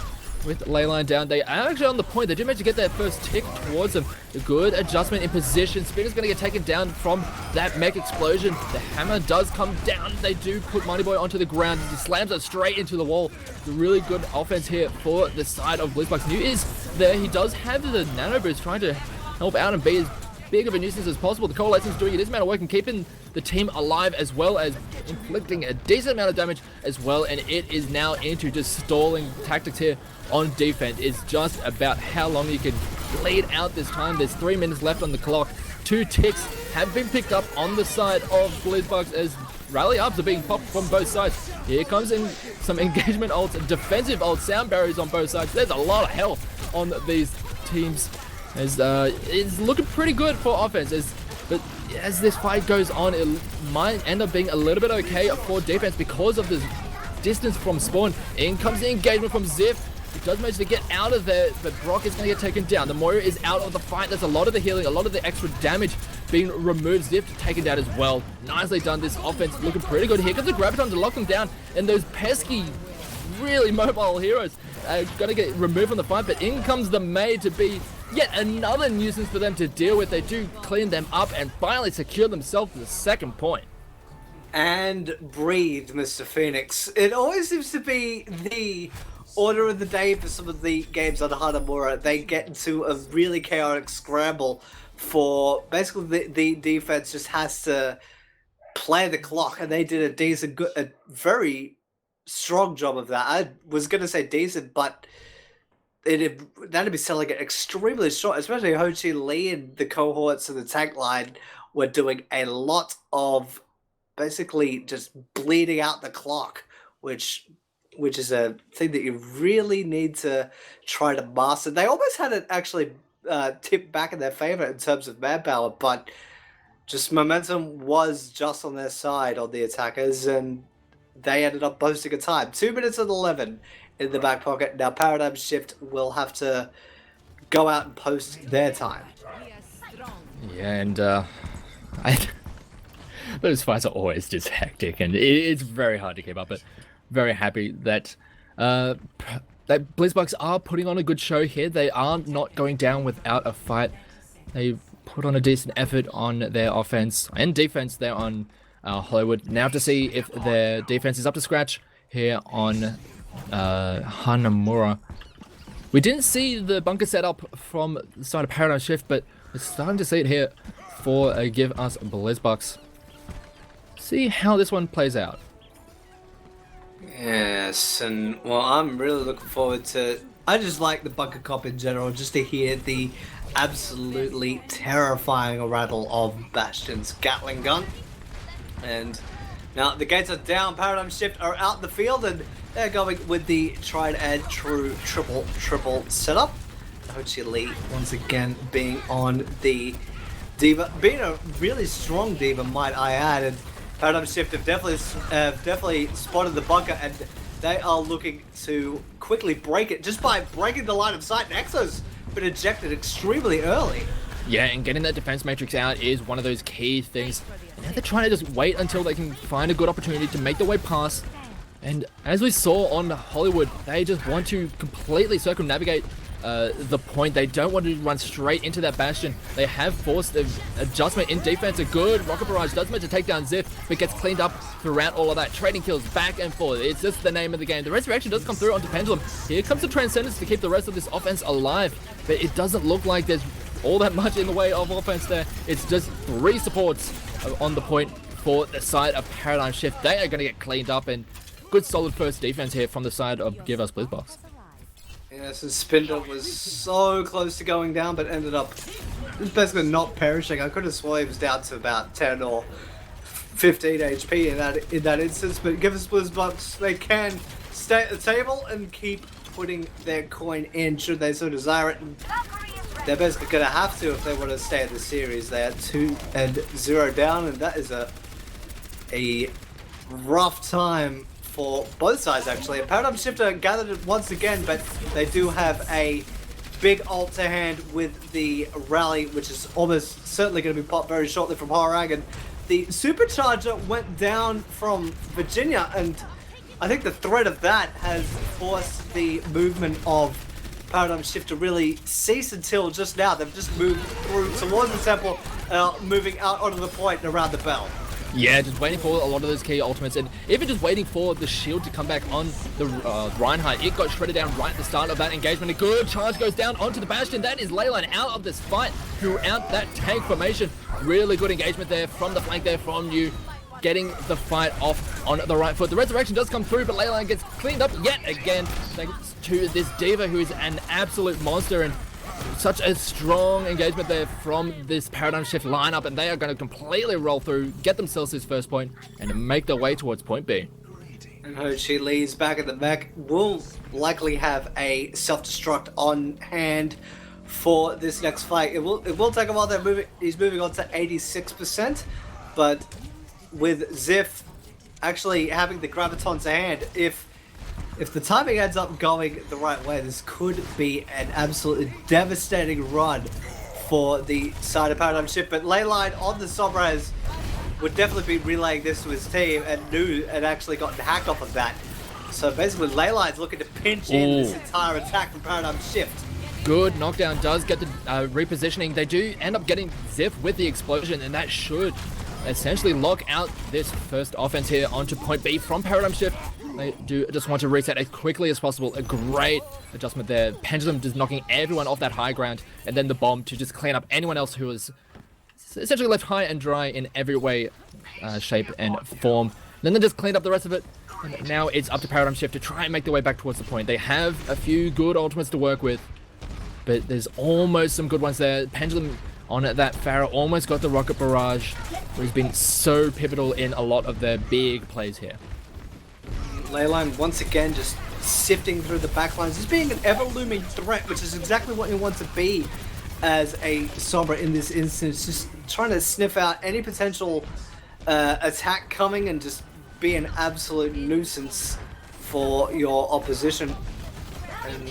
Speaker 1: with Leyline down. They are actually on the point. They did manage to get that first tick towards them. A good adjustment in position. Spinner's going to get taken down from that mech explosion. The hammer does come down. They do put Moneyboy onto the ground. He slams it straight into the wall. A really good offense here for the side of Blizzbucks. New is there. He does have the nano boost, trying to help out and be as big of a nuisance as possible. The Coalescence doing his amount of work and keeping the team alive, as well as inflicting a decent amount of damage as well. And it is now into just stalling tactics here on defense. It's just about how long you can bleed out this time. There's 3 minutes left on the clock. 2 ticks have been picked up on the side of Blizzbucks as rally ups are being popped from both sides. Here comes in some engagement ults, defensive ults, sound barriers on both sides. There's a lot of health on these teams, as it's looking pretty good for offense. But as this fight goes on, it might end up being a little bit okay for defense because of the distance from spawn. In comes the engagement from Ziff. He does manage to get out of there, but Brock is going to get taken down. The Moira is out of the fight. There's a lot of the healing, a lot of the extra damage being removed. Ziff taken down as well. Nicely done. This offense looking pretty good. Here comes the Graviton to lock them down, and those pesky, really mobile heroes are going to get removed from the fight, but in comes the Maid to be yet another nuisance for them to deal with. They do clean them up and finally secure themselves the second point.
Speaker 2: And breathe, Mr. Phoenix. It always seems to be the order of the day for some of the games on Hanamura. They get into a really chaotic scramble for basically the defense just has to play the clock, and they did a very strong job of that. I was going to say decent, but that'd be selling it extremely short, especially Ho Chi Lee and the cohorts of the tank line were doing a lot of basically just bleeding out the clock, which is a thing that you really need to try to master. They almost had it actually tipped back in their favor in terms of manpower, but just momentum was just on their side on the attackers, and they ended up posting a time. 2 minutes and 11 in the back pocket. Now Paradigm Shift will have to go out and post their time.
Speaker 1: Yeah, and those fights are always just hectic, and it's very hard to keep up, but very happy that that Blizzbucks are putting on a good show here. They are not going down without a fight. They've put on a decent effort on their offense and defense there on Hollywood. Now to see if their defense is up to scratch here on Hanamura. We didn't see the bunker setup from the side of Paradigm Shift, but we're starting to see it here for Give Us Blizzbucks. See how this one plays out.
Speaker 2: Yes, and well, I'm really looking forward to. I just like the bunker cop in general, just to hear the absolutely terrifying rattle of Bastion's Gatling gun. And now the gates are down, Paradigm Shift are out in the field, and they're going with the tried and true triple setup. Ho Chi Lee once again being on the D.Va, being a really strong D.Va, might I add. And Paradigm Shift have definitely spotted the bunker, and they are looking to quickly break it just by breaking the line of sight. Nexo's been ejected extremely early.
Speaker 1: Yeah, and getting that defense matrix out is one of those key things. And now they're trying to just wait until they can find a good opportunity to make their way past. And as we saw on Hollywood, they just want to completely circumnavigate the point. They don't want to run straight into that Bastion. They have forced an adjustment in defense. A good rocket barrage does manage to take down Ziff, but gets cleaned up throughout all of that. Trading kills back and forth. It's just the name of the game. The resurrection does come through onto Pendulum. Here comes the Transcendence to keep the rest of this offense alive, but it doesn't look like there's all that much in the way of offense there. It's just 3 supports on the point for the side of Paradigm Shift. They are going to get cleaned up, and good solid first defense here from the side of Give Us Blizzbucks.
Speaker 2: Yes, and Spindle was so close to going down, but ended up basically not perishing. I could have sworn he was down to about 10 or 15 HP in that instance, but Give Us Blizzbucks, they can stay at the table and keep putting their coin in should they so desire it. And they're basically going to have to if they want to stay in the series. They are 2-0 down, and that is a rough time for both sides, actually. A Paradigm Shifter gathered it once again, but they do have a big ult to hand with the rally, which is almost certainly going to be popped very shortly from Horang. And the supercharger went down from Virginia, and I think the threat of that has forced the movement of Paradigm Shift to really cease until just now. They've just moved through towards the temple, moving out onto the point and around the bell.
Speaker 1: Yeah, just waiting for a lot of those key ultimates, and even just waiting for the shield to come back on the Reinhardt. It got shredded down right at the start of that engagement. A good charge goes down onto the Bastion. That is Leyline out of this fight throughout that tank formation. Really good engagement there from the flank there from you, getting the fight off on the right foot. The resurrection does come through, but Leyline gets cleaned up yet again thanks to this D.Va, who is an absolute monster, and such a strong engagement there from this Paradigm Shift lineup, and they are going to completely roll through, get themselves this first point, and make their way towards point B.
Speaker 2: And Ho Chi leads back at the mech, will likely have a self-destruct on hand for this next fight. It will take a while. He's moving on to 86%, but with Ziff actually having the graviton to hand, if the timing ends up going the right way, this could be an absolutely devastating run for the side of Paradigm Shift. But Leyline on the Sombra would definitely be relaying this to his team, and knew and actually gotten hacked off of that. So basically Leyline's looking to pinch in this entire attack from Paradigm Shift.
Speaker 1: Good knockdown, does get the repositioning. They do end up getting Ziff with the explosion, and that should essentially lock out this first offense here onto point B from Paradigm Shift. They do just want to reset as quickly as possible. A great adjustment there. Pendulum just knocking everyone off that high ground, and then the bomb to just clean up anyone else who was essentially left high and dry in every way, shape and form. Then they just cleaned up the rest of it, and now it's up to Paradigm Shift to try and make their way back towards the point. They have a few good ultimates to work with, but there's almost some good ones there. Pendulum on that Pharah almost got the rocket barrage, who's been so pivotal in a lot of their big plays here.
Speaker 2: Leyline once again just sifting through the backlines, just being an ever-looming threat, which is exactly what you want to be as a Sombra in this instance. Just trying to sniff out any potential attack coming and just be an absolute nuisance for your opposition. And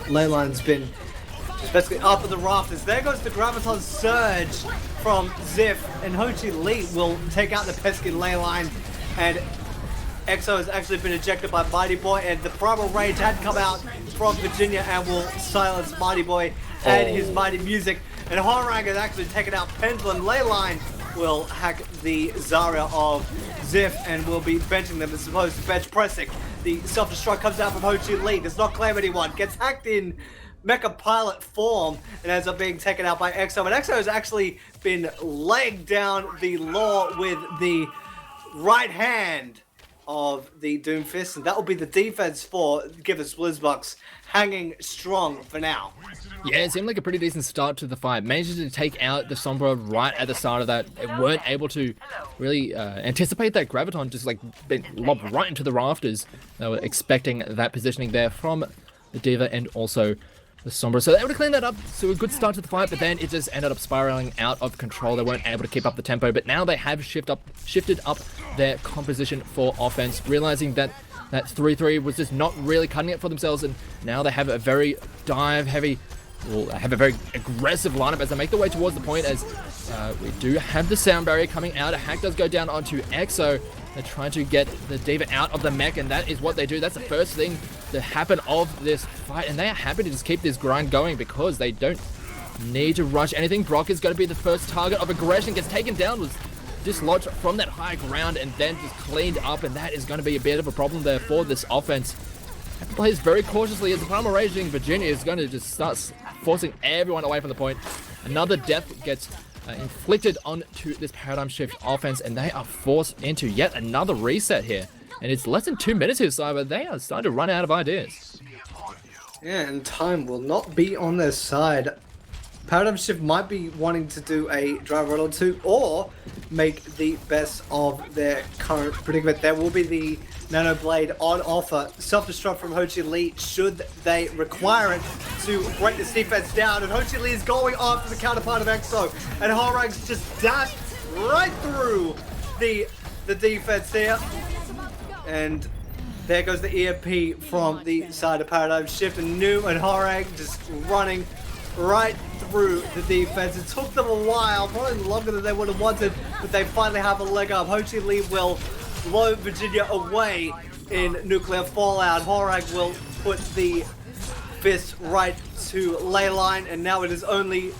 Speaker 2: Leyline's been just basically up at the rafters. There goes the Graviton Surge from Ziff, and Ho Chi Lee will take out the pesky Leyline, and EXO has actually been ejected by Mighty Boy, and the Primal Rage had come out from Virginia and will silence Mighty Boy and his mighty music. And Horang has actually taken out Pendulum. Leyline will hack the Zarya of Ziff and will be benching them as opposed to bench pressing. The self-destruct comes out from Ho Chi Lee, does not claim anyone, gets hacked in Mecha Pilot form and ends up being taken out by EXO. And EXO has actually been laying down the law with the right hand of the Doomfist, and that will be the defense for Givers Blizzbucks, hanging strong for now.
Speaker 1: Yeah, it seemed like a pretty decent start to the fight. Managed to take out the Sombra right at the start of that. They weren't able to really anticipate that Graviton just like been lobbed right into the rafters. They were expecting that positioning there from the D.Va and also the Sombra. So they able to clean that up. So a good start to the fight, but then it just ended up spiraling out of control. They weren't able to keep up the tempo, but now they have shifted up their composition for offense, realizing that that 3-3 was just not really cutting it for themselves, and now they have a very dive-heavy, well, have a very aggressive lineup as they make their way towards the point, as we do have the sound barrier coming out. A hack does go down onto EXO. They're trying to get the D.Va out of the mech, and that is what they do. That's the first thing to happen of this fight, and they are happy to just keep this grind going because they don't need to rush anything. Brock is going to be the first target of aggression, gets taken down, was dislodged from that high ground, and then just cleaned up, and that is going to be a bit of a problem there for this offense. And plays very cautiously as the Primal Raging Virginia is going to just start forcing everyone away from the point. Another death gets inflicted onto this Paradigm Shift offense, and they are forced into yet another reset here. And it's less than 2 minutes here, Cyber. They are starting to run out of ideas.
Speaker 2: Yeah, and time will not be on their side. Paradigm Shift might be wanting to do a drive run or two, or make the best of their current predicament. There will be the Nano Blade on offer. Self-destruct from Ho Chi Lee should they require it to break this defense down. And Ho Chi Lee is going after the counterpart of Exo. And Horag's just dashed right through the defense there. And there goes the EMP from the side of Paradigm Shift. And New and Horag just running right through the defense. It took them a while, probably longer than they would have wanted, but they finally have a leg up. Ho Chi Lee will blow Virginia away in nuclear fallout. Horag will put the fist right to Leyline, and now it is only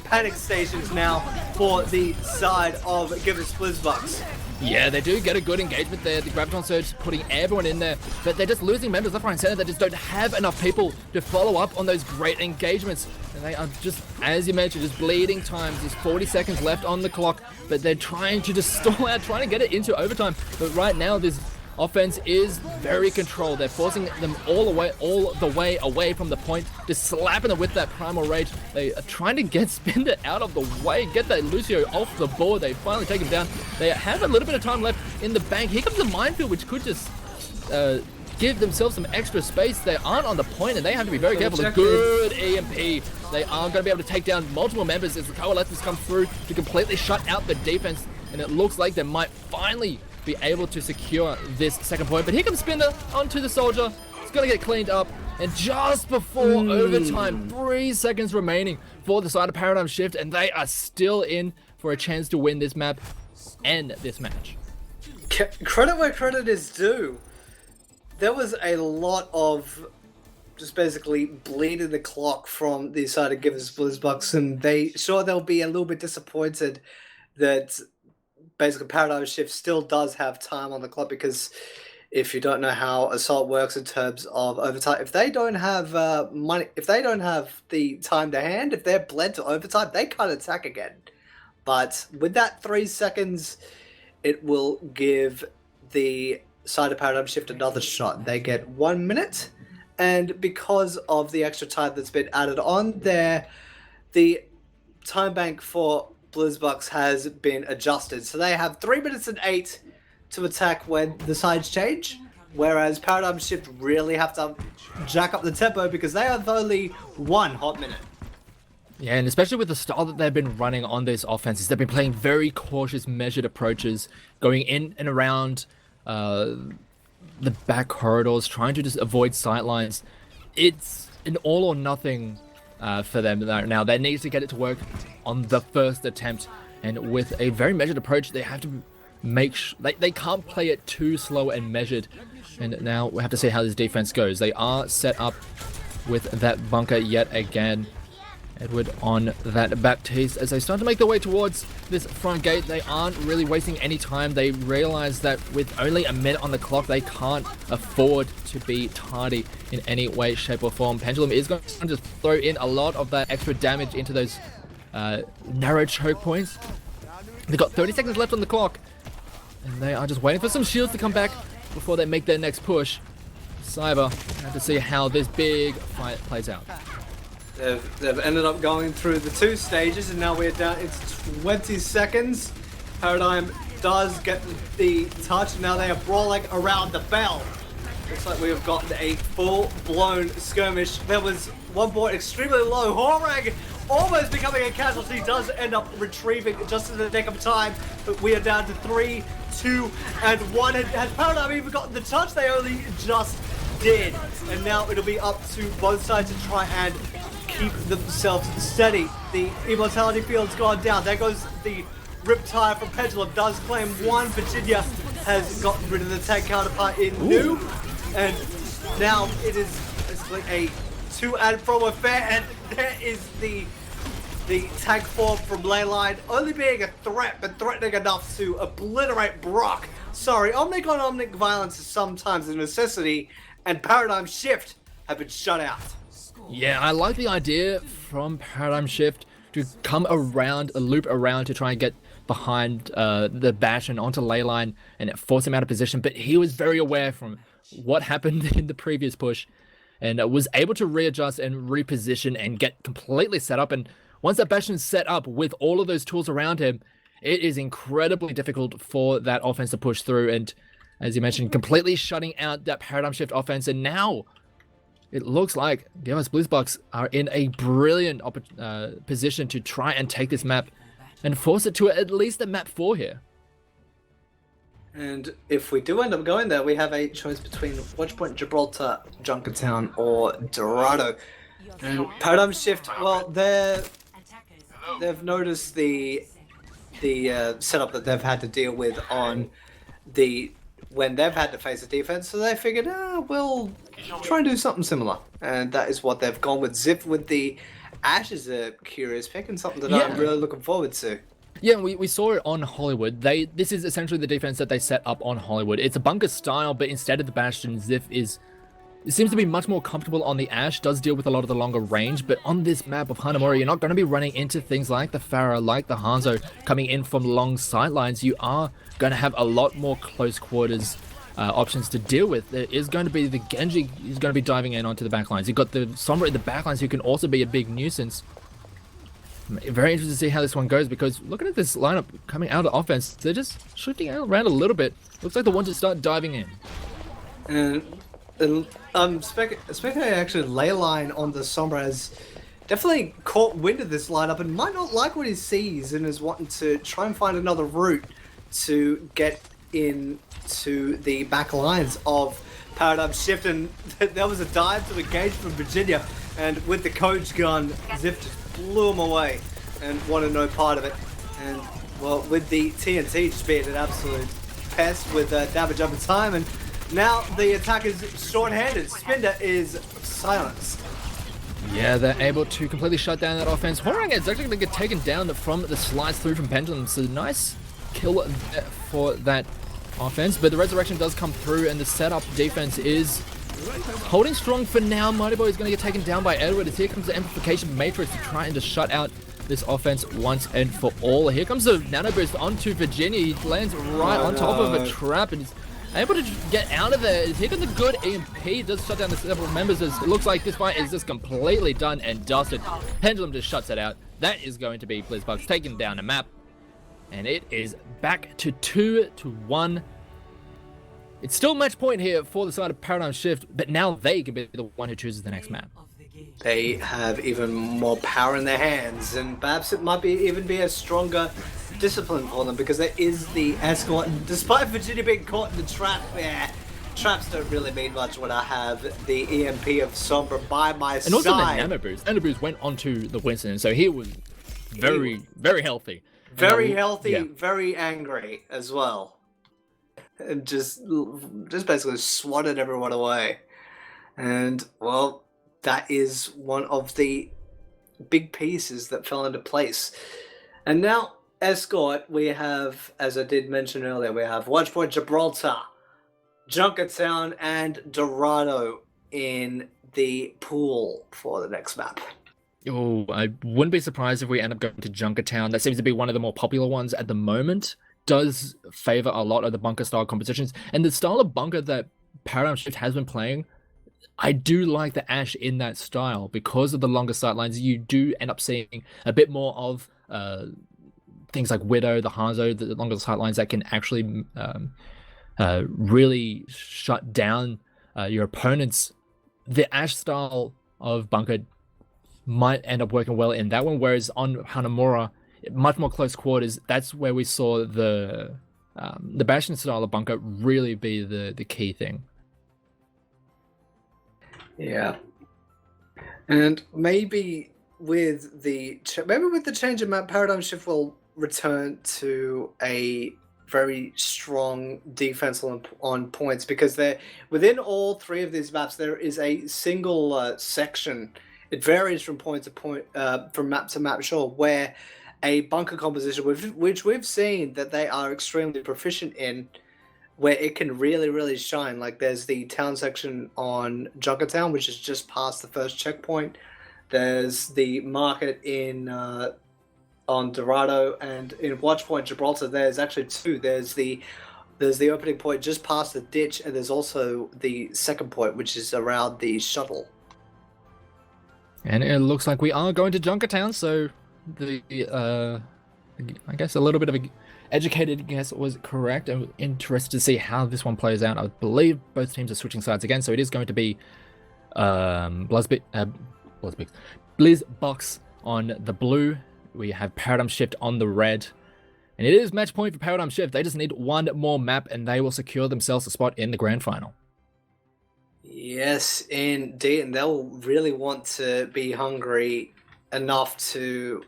Speaker 2: panic stations now for the side of Givens Blizzbucks.
Speaker 1: Yeah, they do get a good engagement there. The Graviton Surge putting everyone in there, but they're just losing members left, right, and center. They just don't have enough people to follow up on those great engagements. And they are just, as you mentioned, just bleeding times. There's 40 seconds left on the clock, but they're trying to just stall out, trying to get it into overtime. But right now, this offense is very controlled. They're forcing them all the way away from the point, just slapping them with that Primal Rage. They are trying to get Spinder out of the way, get that Lucio off the board. They finally take him down. They have a little bit of time left in the bank. Here comes the minefield, which could just give themselves some extra space. They aren't on the point, and they have to be very careful. A good EMP. They are going to be able to take down multiple members as the Coalescence come through to completely shut out the defense, and it looks like they might finally be able to secure this second point. But here comes Spinner onto the Soldier. It's going to get cleaned up. And just before overtime, 3 seconds remaining for the side of Paradigm Shift, and they are still in for a chance to win this map and this match.
Speaker 2: Credit where credit is due. There was a lot of just basically bleeding the clock from the side of Givens Blizzbucks, and they'll be a little bit disappointed that basically Paradigm Shift still does have time on the clock, because if you don't know how Assault works in terms of overtime, if they don't have money, if they don't have the time to hand, if they're bled to overtime, they can't attack again. But with that 3 seconds, it will give the side of Paradigm Shift another shot. They get 1 minute, and because of the extra time that's been added on there, the time bank for Blizzbucks has been adjusted. So they have 3 minutes and 8 to attack when the sides change, whereas Paradigm Shift really have to jack up the tempo because they have only 1 hot minute.
Speaker 1: Yeah, and especially with the style that they've been running on these offenses, they've been playing very cautious, measured approaches, going in and around the back corridors, trying to just avoid sightlines. It's an all or nothing for them now. They need to get it to work on the first attempt, and with a very measured approach, they have to make they can't play it too slow and measured. And now we have to see how this defense goes. They are set up with that bunker yet again. Edward on that Baptiste as they start to make their way towards this front gate. They aren't really wasting any time. They realize that with only a minute on the clock, they can't afford to be tardy in any way, shape, or form. Pendulum is going to just throw in a lot of that extra damage into those narrow choke points. They've got 30 seconds left on the clock, and they are just waiting for some shields to come back before they make their next push. Cyber have to see how this big fight plays out.
Speaker 2: They've ended up going through the 2 stages, and now we're down. It's 20 seconds. Paradigm does get the touch, and now they are brawling around the bell. Looks like we have gotten a full-blown skirmish. There was one point extremely low. Horag almost becoming a casualty, does end up retrieving just in the nick of time, but we are down to 3, 2, and 1. Has Paradigm even gotten the touch? They only just did, and now it'll be up to both sides to try and keep themselves steady. The immortality field's gone down. There goes the Riptide from Pendulum. Does claim 1. Virginia has gotten rid of the tank counterpart in New, and now it is basically a to and fro affair. And there is the tank form from Leyline, only being a threat, but threatening enough to obliterate Brock. Sorry, Omnic on Omnic violence is sometimes a necessity, and Paradigm Shift have been shut out.
Speaker 1: Yeah, I like the idea from Paradigm Shift to come around, a loop around to try and get behind the Bash and onto Leyline and force him out of position. But he was very aware from what happened in the previous push and was able to readjust and reposition and get completely set up. And once that Bash is set up with all of those tools around him, it is incredibly difficult for that offense to push through. And as you mentioned, completely shutting out that paradigm shift offense. And now it looks like the US Blizzbucks are in a brilliant position to try and take this map and force it to at least a map 4 here.
Speaker 2: And if we do end up going there, we have a choice between Watchpoint, Gibraltar, Junkertown, or Dorado. And Paradigm Shift, well, they've noticed the setup that they've had to deal with on when they've had to face a defense, so they figured, we'll try and do something similar. And that is what they've gone with. Zip with the Ash is a curious pick and something that I'm really looking forward to.
Speaker 1: Yeah, we saw it on Hollywood. This is essentially the defense that they set up on Hollywood. It's a bunker style, but instead of the Bastion, Ziff seems to be much more comfortable on the Ash, does deal with a lot of the longer range, but on this map of Hanamura, you're not going to be running into things like the Pharah, like the Hanzo, coming in from long sightlines. You are going to have a lot more close quarters options to deal with. There is going to be the Genji, who's going to be diving in onto the backlines. You've got the Sombra in the backlines, who can also be a big nuisance. Very interested to see how this one goes, because looking at this lineup coming out of offense, they're just shifting around a little bit. Looks like they want to start diving in.
Speaker 2: And Spectre actually Leyline on the Sombra has definitely caught wind of this lineup and might not like what he sees and is wanting to try and find another route to get into the back lines of Paradigm Shift. And there was a dive to engage from Virginia, and with the coach gun, Zip just blew him away and wanted no part of it. And well, with the TNT just being an absolute pest with damage over time, and now the attack is short-handed. Spinder is silenced.
Speaker 1: Yeah, they're able to completely shut down that offense. Horang is actually going to get taken down from the slides through from Pendulum. So nice kill for that offense. But the resurrection does come through, and the setup defense is holding strong for now. Mighty Boy is going to get taken down by Edward, as here comes the amplification matrix to try and just shut out this offense once and for all. Here comes the nano boost onto Virginia. He lands right on top of a trap and is able to get out of there. Here comes a good EMP. Does shut down the several members, as it looks like this fight is just completely done and dusted. Pendulum just shuts it out. That is going to be Blizzbucks taking down a map, and it is back to 2-1. It's still match point here for the side of Paradigm Shift, but now they can be the one who chooses the next map.
Speaker 2: They have even more power in their hands, and perhaps it might even be a stronger discipline for them, because there is the escort. And despite Virginia being caught in the trap, traps don't really mean much when I have the EMP of Sombra by my side.
Speaker 1: And also the nano boost. Nano boost went onto the Winston, so he was very healthy.
Speaker 2: Very healthy, yeah. Very angry as well. And just basically swatted everyone away. And, well, that is one of the big pieces that fell into place. And now, Escort, we have, as I did mention earlier, we have Watchpoint, Gibraltar, Junkertown, and Dorado in the pool for the next map.
Speaker 1: Oh, I wouldn't be surprised if we end up going to Junkertown. That seems to be one of the more popular ones at the moment. Does favor a lot of the bunker style competitions, and the style of bunker that Paradigm Shift has been playing, I do like the Ash in that style. Because of the longer sightlines, you do end up seeing a bit more of things like Widow, the Hanzo, the longer sightlines that can actually really shut down your opponents. The Ash style of bunker might end up working well in that one, whereas on Hanamura, much more close quarters, that's where we saw the Bastion style of bunker really be the key thing.
Speaker 2: Yeah, and maybe with the change of map, Paradigm Shift will return to a very strong defense on points, because they're within all three of these maps. There is a single section. It varies from point to point, from map to map, sure, where a bunker composition, which we've seen that they are extremely proficient in, where it can really shine. Like there's the town section on Junkertown, which is just past the first checkpoint. There's the market in on Dorado, and in Watchpoint Gibraltar, there's actually two. There's the opening point just past the ditch, and there's also the second point, which is around the shuttle.
Speaker 1: And it looks like we are going to Junkertown, so I guess a little bit of a educated guess was correct. I'm interested to see how this one plays out. I believe both teams are switching sides again, so it is going to be Blizzbucks on the blue. We have Paradigm Shift on the red. And it is match point for Paradigm Shift. They just need one more map and they will secure themselves a spot in the grand final.
Speaker 2: Yes, indeed. And they'll really want to be hungry enough to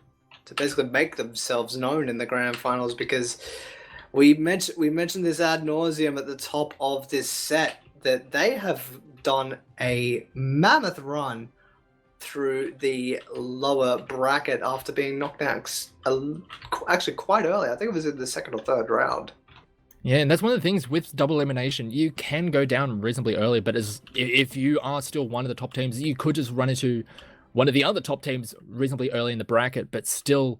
Speaker 2: basically make themselves known in the grand finals, because we mentioned this ad nauseum at the top of this set that they have done a mammoth run through the lower bracket after being knocked out actually quite early. I think it was in the second or third round.
Speaker 1: Yeah, and that's one of the things with double elimination. You can go down reasonably early, but if you are still one of the top teams, you could just run into one of the other top teams reasonably early in the bracket, but still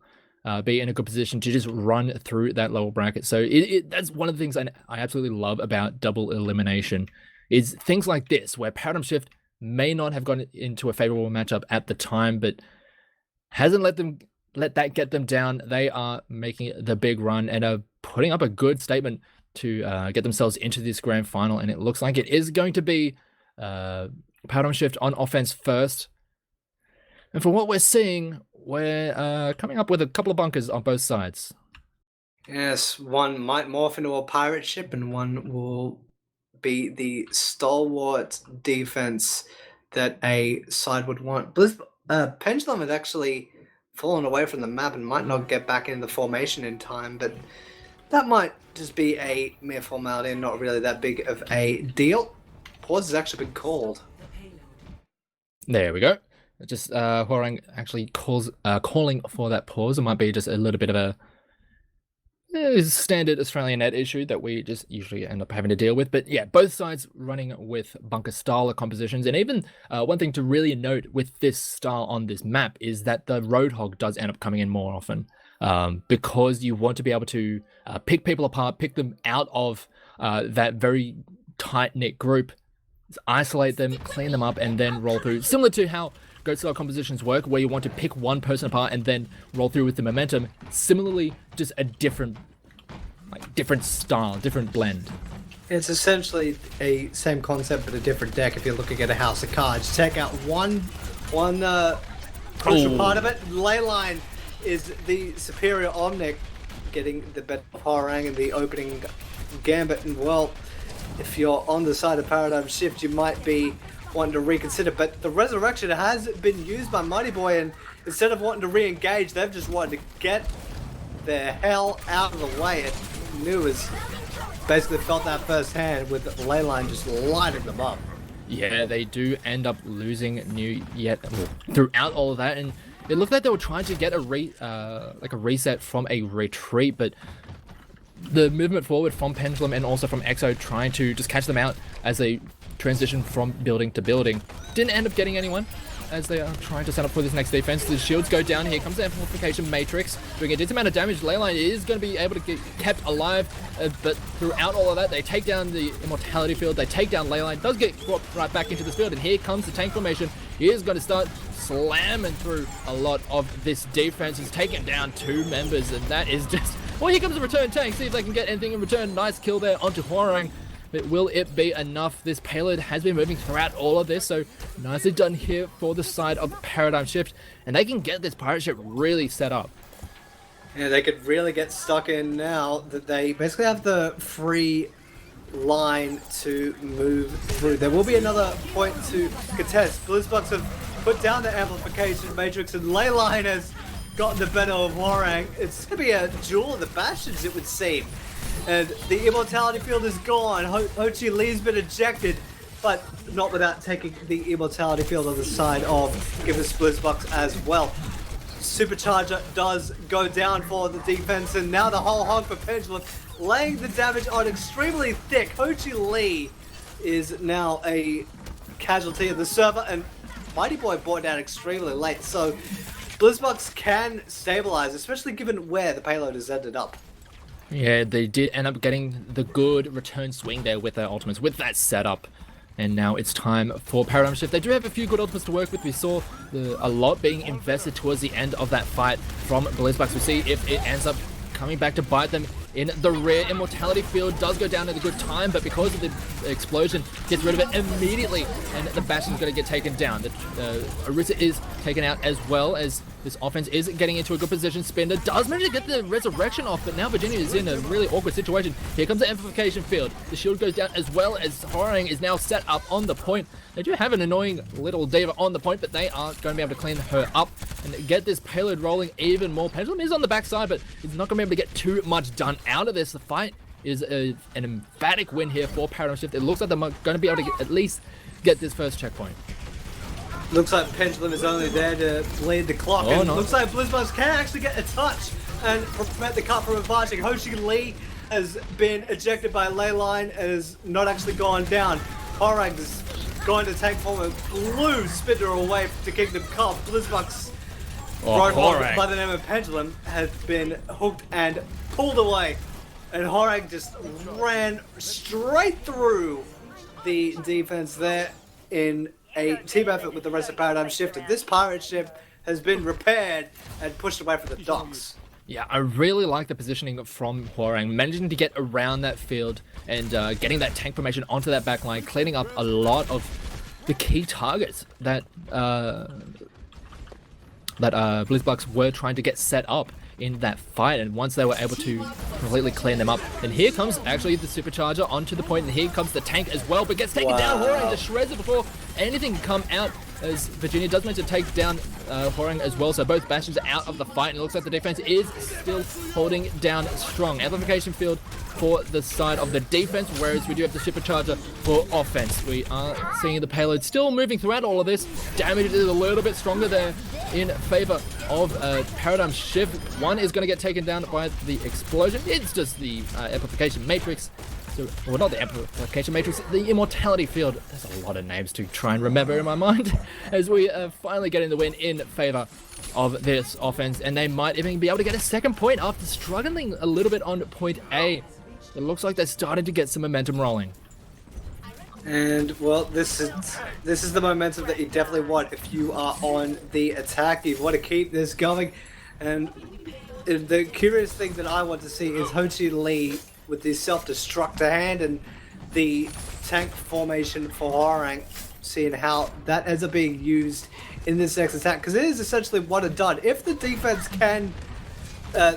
Speaker 1: be in a good position to just run through that lower bracket. So that's one of the things I absolutely love about double elimination, is things like this, where Paradigm Shift may not have gone into a favorable matchup at the time, but hasn't let that get them down. They are making the big run and are putting up a good statement to get themselves into this grand final. And it looks like it is going to be Paradigm Shift on offense first. And for what we're seeing, we're coming up with a couple of bunkers on both sides.
Speaker 2: Yes, one might morph into a pirate ship and one will be the stalwart defense that a side would want. Pendulum had actually fallen away from the map and might not get back into the formation in time, but that might just be a mere formality and not really that big of a deal. Pause has actually been called.
Speaker 1: There we go. Just Hwoarang actually calling for that pause. It might be just a little bit of a standard Australian net issue that we just usually end up having to deal with. But yeah, both sides running with bunker style of compositions. And even one thing to really note with this style on this map is that the Roadhog does end up coming in more often, because you want to be able to pick people apart, pick them out of that very tight-knit group, isolate them, clean them up, and then roll through. Similar to how Goat style compositions work, where you want to pick one person apart and then roll through with the momentum. Similarly, just a different style, different blend.
Speaker 2: It's essentially a same concept but a different deck. If you're looking at a house of cards, check out one crucial part of it. Leyline is the superior Omnic, getting the better of Hwoarang in the opening gambit. And well, if you're on the side of Paradigm Shift, you might be wanting to reconsider, but the resurrection has been used by Mighty Boy, and instead of wanting to re-engage, they've just wanted to get the hell out of the way. And New has basically felt that firsthand with Leyline just lighting them up.
Speaker 1: Yeah, they do end up losing New throughout all of that, and it looked like they were trying to get a reset from a retreat, but the movement forward from Pendulum and also from EXO trying to just catch them out as they transition from building to building didn't end up getting anyone, as they are trying to set up for this next defense. The shields go down. Here comes the amplification matrix doing a decent amount of damage. Leyline is going to be able to get kept alive, but throughout all of that, they take down the immortality field, they take down Leyline, does get brought right back into this field, and here comes the tank formation. He is going to start slamming through a lot of this defense. He's taken down 2 members, and that is just, well, here comes the return tank. See if they can get anything in return. Nice kill there onto Hwoarang. But will it be enough? This payload has been moving throughout all of this, so nicely done here for the side of Paradigm Shift, and they can get this pirate ship really set up.
Speaker 2: Yeah, they could really get stuck in now that they basically have the free line to move through. There will be another point to contest. Blizzbucks have put down the amplification matrix, and Leyline has gotten the better of Hwoarang. It's going to be a duel of the Bastions, it would seem. And the immortality field is gone. Ho Chi Lee's been ejected, but not without taking the immortality field on the side of Givers Blizzbucks as well. Supercharger does go down for the defense, and now the whole hog for Pendulum, laying the damage on extremely thick. Ho Chi Lee is now a casualty of the server, and Mighty Boy brought down extremely late, so Blizzbucks can stabilize, especially given where the payload has ended up.
Speaker 1: Yeah, they did end up getting the good return swing there with their ultimates, with that setup. And now it's time for Paradigm Shift. They do have a few good ultimates to work with. We saw a lot being invested towards the end of that fight from Blizzbucks. We'll see if it ends up coming back to bite them in the rear. Immortality field does go down at a good time, but because of the explosion, gets rid of it immediately, and the Bastion's going to get taken down. The Orisa is taken out as well, as this offense is getting into a good position. Spinner does manage to get the resurrection off, but now Virginia is in a really awkward situation. Here comes the amplification field. The shield goes down as well, as Horang is now set up on the point. They do have an annoying little diva on the point, but they are going to be able to clean her up and get this payload rolling even more. Pendulum is on the backside, but it's not going to be able to get too much done out of this. The fight is an emphatic win here for Paradigm Shift. It looks like they're going to be able to at least get this first checkpoint.
Speaker 2: Looks like Pendulum is only there to bleed the clock.
Speaker 1: Oh,
Speaker 2: and
Speaker 1: no.
Speaker 2: Looks like Blizzbucks can actually get a touch and prevent the cut from advancing. Ho Chi Lee has been ejected by Leyline and has not actually gone down. Horang is going to take form a blue Spinner away to keep them calm. Blizzbucks
Speaker 1: Horang.
Speaker 2: by the name of Pendulum has been hooked and pulled away. And Horang just ran straight through the defense there in a team effort with the rest of Paradigm Shift. And this pirate ship has been repaired and pushed away from the docks.
Speaker 1: Yeah, I really like the positioning from Hwoarang, managing to get around that field and getting that tank formation onto that back line, cleaning up a lot of the key targets that Blizzbucks were trying to get set up in that fight. And once they were able to completely clean them up, and here comes actually the supercharger onto the point, and here comes the tank as well, but gets taken down. Hwoarang just shreds it before anything can come out, as Virginia does manage to take down Hwoarang as well. So both Bastions are out of the fight, and it looks like the defense is still holding down strong. Amplification field for the side of the defense, whereas we do have the supercharger for offense. We are seeing the payload still moving throughout all of this. Damage is a little bit stronger there in favor of Paradigm Shift. One is going to get taken down by the explosion. It's just the amplification matrix. So, well, not the amplification matrix, the immortality field. There's a lot of names to try and remember in my mind, as we finally getting the win in favor of this offense, and they might even be able to get a second point after struggling a little bit on point A. It looks like they're starting to get some momentum rolling.
Speaker 2: And well, this is the momentum that you definitely want if you are on the attack. You want to keep this going, and the curious thing that I want to see is Ho Chi Lee with the self-destruct to hand and the tank formation for Hwoarang, seeing how that ends up being used in this next attack, because it is essentially one and done. If the defense can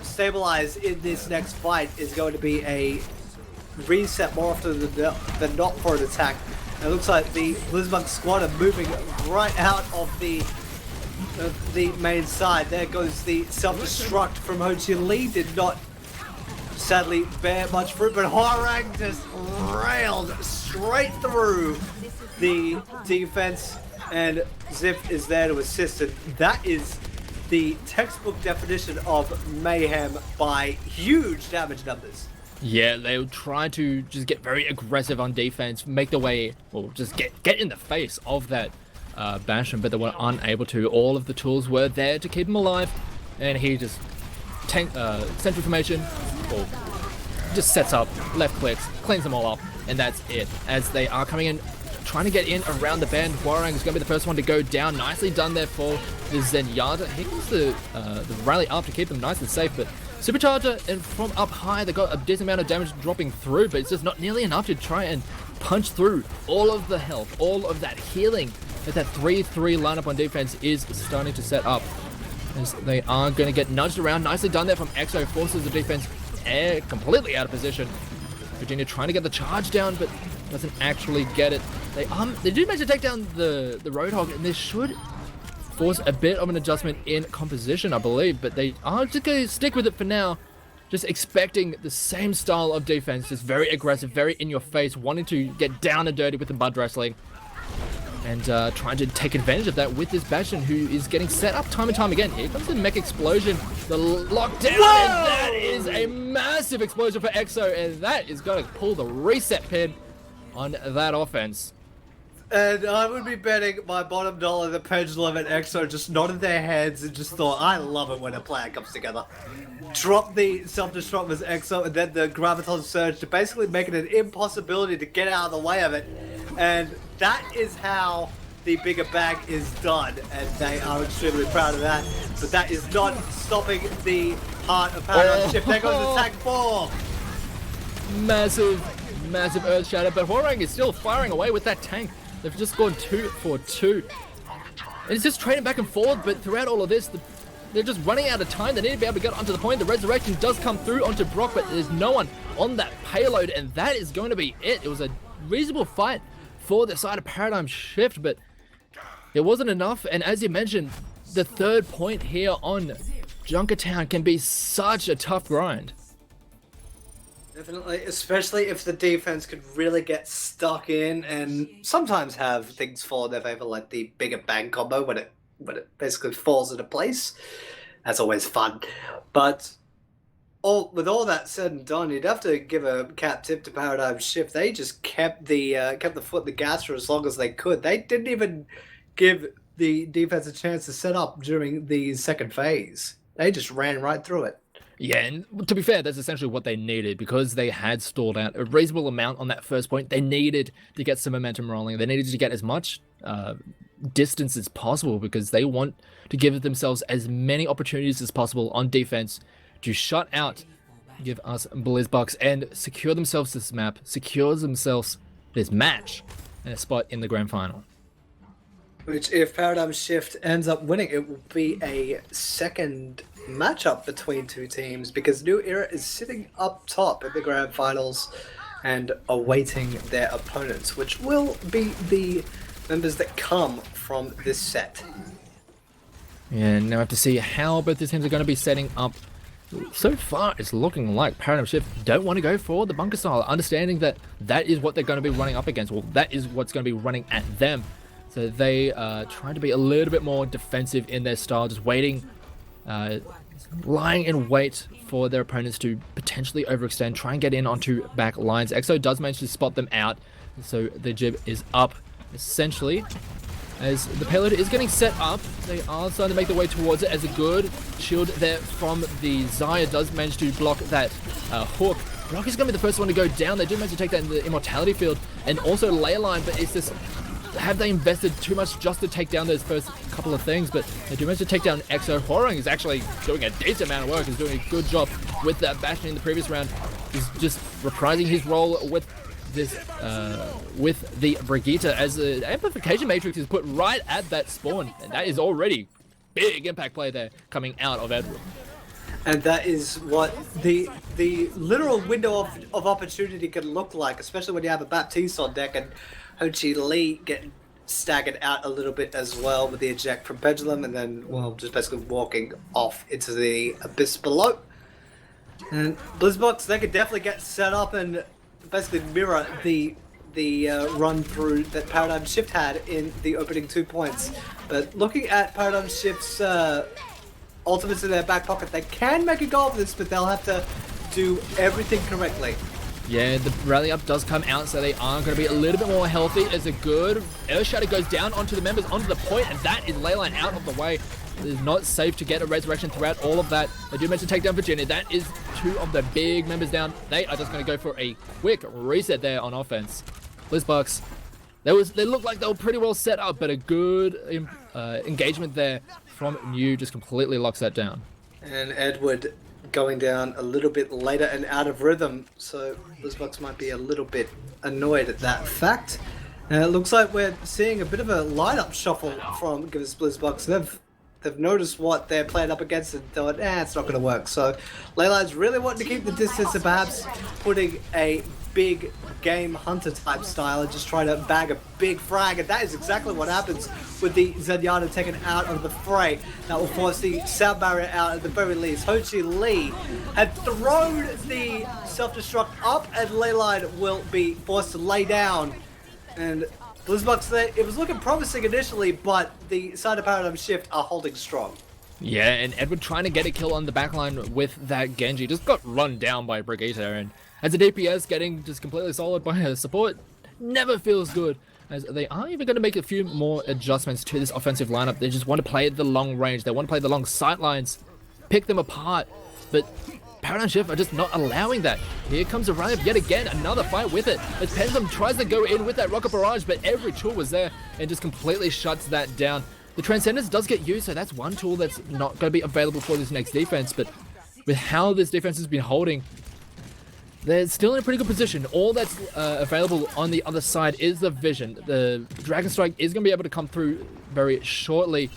Speaker 2: stabilize in this next fight, is going to be a reset more often than not for an attack. And it looks like the Blizzbucks squad are moving right out of the main side. There goes the self-destruct from Ho Chi Lee. Did not sadly bear much fruit, but Hwoarang just railed straight through the defense, and Zip is there to assist. And that is the textbook definition of mayhem by huge damage numbers.
Speaker 1: Yeah, they'll try to just get very aggressive on defense, make their way, or just get in the face of that Bastion, but they were unable to. All of the tools were there to keep him alive, and he just central formation, or just sets up, left clicks, cleans them all up, and that's it. As they are coming in, trying to get in around the bend, Hwoarang is going to be the first one to go down. Nicely done there for the Zenyatta. Here comes the rally up to keep them nice and safe, but supercharger, and from up high, they got a decent amount of damage dropping through, but it's just not nearly enough to try and punch through all of the health, all of that healing that 3-3 lineup on defense is starting to set up. As they are going to get nudged around. Nicely done there from EXO, forces the defense completely out of position. Virginia trying to get the charge down, but doesn't actually get it. They do manage to take down the Roadhog, and this should force a bit of an adjustment in composition, I believe, but they are just going to stick with it for now, just expecting the same style of defense, just very aggressive, very in your face, wanting to get down and dirty with the mud wrestling, and trying to take advantage of that with this Bastion, who is getting set up time and time again. Here comes the mech explosion, the lockdown, and that is a massive explosion for EXO, and that is going to pull the reset pin on that offense.
Speaker 2: And I would be betting my bottom dollar that Pendulum and EXO just nodded their heads and just thought, I love it when a plan comes together. Drop the self-destruct as EXO, and then the Graviton Surge to basically make it an impossibility to get out of the way of it. And that is how the bigger bag is done, and they are extremely proud of that. But that is not stopping the heart of Paradigm Shift. There goes attack 4.
Speaker 1: Massive Earth Shatter, but Hwoarang is still firing away with that tank. They've just gone 2 for 2. And it's just trading back and forth, but throughout all of this, they're just running out of time. They need to be able to get onto the point. The resurrection does come through onto Brock, but there's no one on that payload, and that is going to be it. It was a reasonable fight for the side of Paradigm Shift, but it wasn't enough. And as you mentioned, the 3rd point here on Junkertown can be such a tough grind.
Speaker 2: Definitely, especially if the defense could really get stuck in and sometimes have things fall in their favor, like the bigger bang combo when it basically falls into place. That's always fun. But with all that said and done, you'd have to give a cap tip to Paradigm Shift. They just kept the foot in the gas for as long as they could. They didn't even give the defense a chance to set up during the 2nd phase. They just ran right through it.
Speaker 1: Yeah, and to be fair, that's essentially what they needed, because they had stalled out a reasonable amount on that 1st point. They needed to get some momentum rolling. They needed to get as much distance as possible, because they want to give themselves as many opportunities as possible on defense to shut out, give us Blizzbucks, and secure themselves this map, secure themselves this match, and a spot in the grand final.
Speaker 2: Which, if Paradigm Shift ends up winning, it will be a 2nd matchup between 2 teams, because New Era is sitting up top at the grand finals and awaiting their opponents, which will be the members that come from this set.
Speaker 1: Yeah, now we have to see how both these teams are going to be setting up. So far, it's looking like Paradigm Shift don't want to go for the bunker style, understanding that that is what they're going to be running up against. Well, that is what's going to be running at them. So they trying to be a little bit more defensive in their style, just waiting, lying in wait for their opponents to potentially overextend, try and get in onto back lines. EXO does manage to spot them out, so the jib is up, essentially. As the payload is getting set up, they are starting to make their way towards it, as a good shield there from the Xayah does manage to block that hook. Brock is going to be the first one to go down. They do manage to take that in the immortality field, and also Leyline, but it's just, have they invested too much just to take down those first couple of things? But they do manage to take down EXO. Hwoarang is actually doing a decent amount of work, is doing a good job with that bashing in the previous round. He's just reprising his role with this, with the Brigitte, as the amplification matrix is put right at that spawn, and that is already big impact play there coming out of Edward.
Speaker 2: And that is what the literal window of opportunity can look like, especially when you have a Baptiste on deck and Ho Chi Lee getting staggered out a little bit as well with the eject from Pendulum, and then, well, just basically walking off into the abyss below. And Blizzbucks, they could definitely get set up and basically mirror the run through that Paradigm Shift had in the opening 2 points. But looking at Paradigm Shift's ultimates in their back pocket, they can make a goal of this, but they'll have to do everything correctly.
Speaker 1: Yeah, the rally up does come out, so they are going to be a little bit more healthy. As a good Earth Shatter goes down onto the members, onto the point, and that is Leyline out of the way. It is not safe to get a resurrection throughout all of that. They do manage to take down Virginia. That is 2 of the big members down. They are just going to go for a quick reset there on offense. Blizzbucks, they looked like they were pretty well set up, but a good engagement there from New just completely locks that down.
Speaker 2: And Edward going down a little bit later and out of rhythm, so Blizzbucks might be a little bit annoyed at that fact. And it looks like we're seeing a bit of a lineup shuffle from Givers Blizzbucks. They've noticed what they're playing up against and thought, it's not going to work. So Leyline's really wanting to keep the distance and perhaps putting a big game hunter type style and just trying to bag a big frag, and that is exactly what happens with the Zenyatta taken out of the fray. That will force the sound barrier out at the very least. Ho Chi Lee had thrown the self-destruct up, and Leyline will be forced to lay down. And Blizzbucks, it was looking promising initially, but the side of Paradigm Shift are holding strong.
Speaker 1: Yeah, and Edward trying to get a kill on the backline with that Genji just got run down by Brigitte, and as a DPS getting just completely solid by her support never feels good, as they are even going to make a few more adjustments to this offensive lineup. They just want to play the long range, they want to play the long sight lines, pick them apart, but Paradigm Shift are just not allowing that. Here comes a run-up yet again, another fight with it. As Pendulum tries to go in with that Rocket Barrage, but every tool was there and just completely shuts that down. The Transcendence does get used, so that's one tool that's not going to be available for this next defense, but with how this defense has been holding, they're still in a pretty good position. All that's available on the other side is the Vision. The Dragon Strike is going to be able to come through very shortly,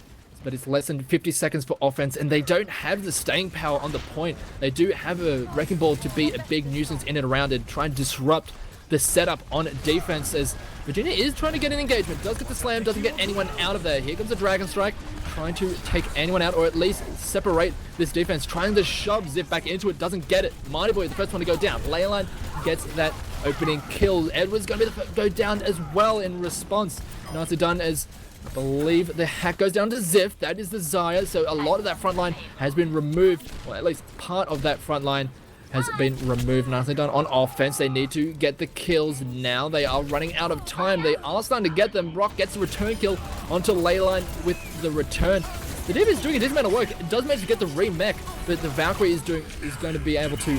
Speaker 1: but it's less than 50 seconds for offense, and they don't have the staying power on the point. They do have a Wrecking Ball to be a big nuisance in and around and try and disrupt the setup on defense, as Virginia is trying to get an engagement. Does get the slam, doesn't get anyone out of there. Here comes the Dragon Strike, trying to take anyone out, or at least separate this defense, trying to shove Ziv back into it, doesn't get it. Mighty Boy, the first one to go down. Leyline gets that opening kill. Edward's going to be the go down as well in response. Nicely done, as I believe the hack goes down to Ziv. That is the Zaya, so a lot of that front line has been removed, or at least part of that front line has been removed. Nicely done on offense. They need to get the kills now. They are running out of time. They are starting to get them. Rock gets the return kill onto Leyline with the return. The Div is doing a decent amount of work. It does manage to get the remech, but the Valkyrie is going to be able to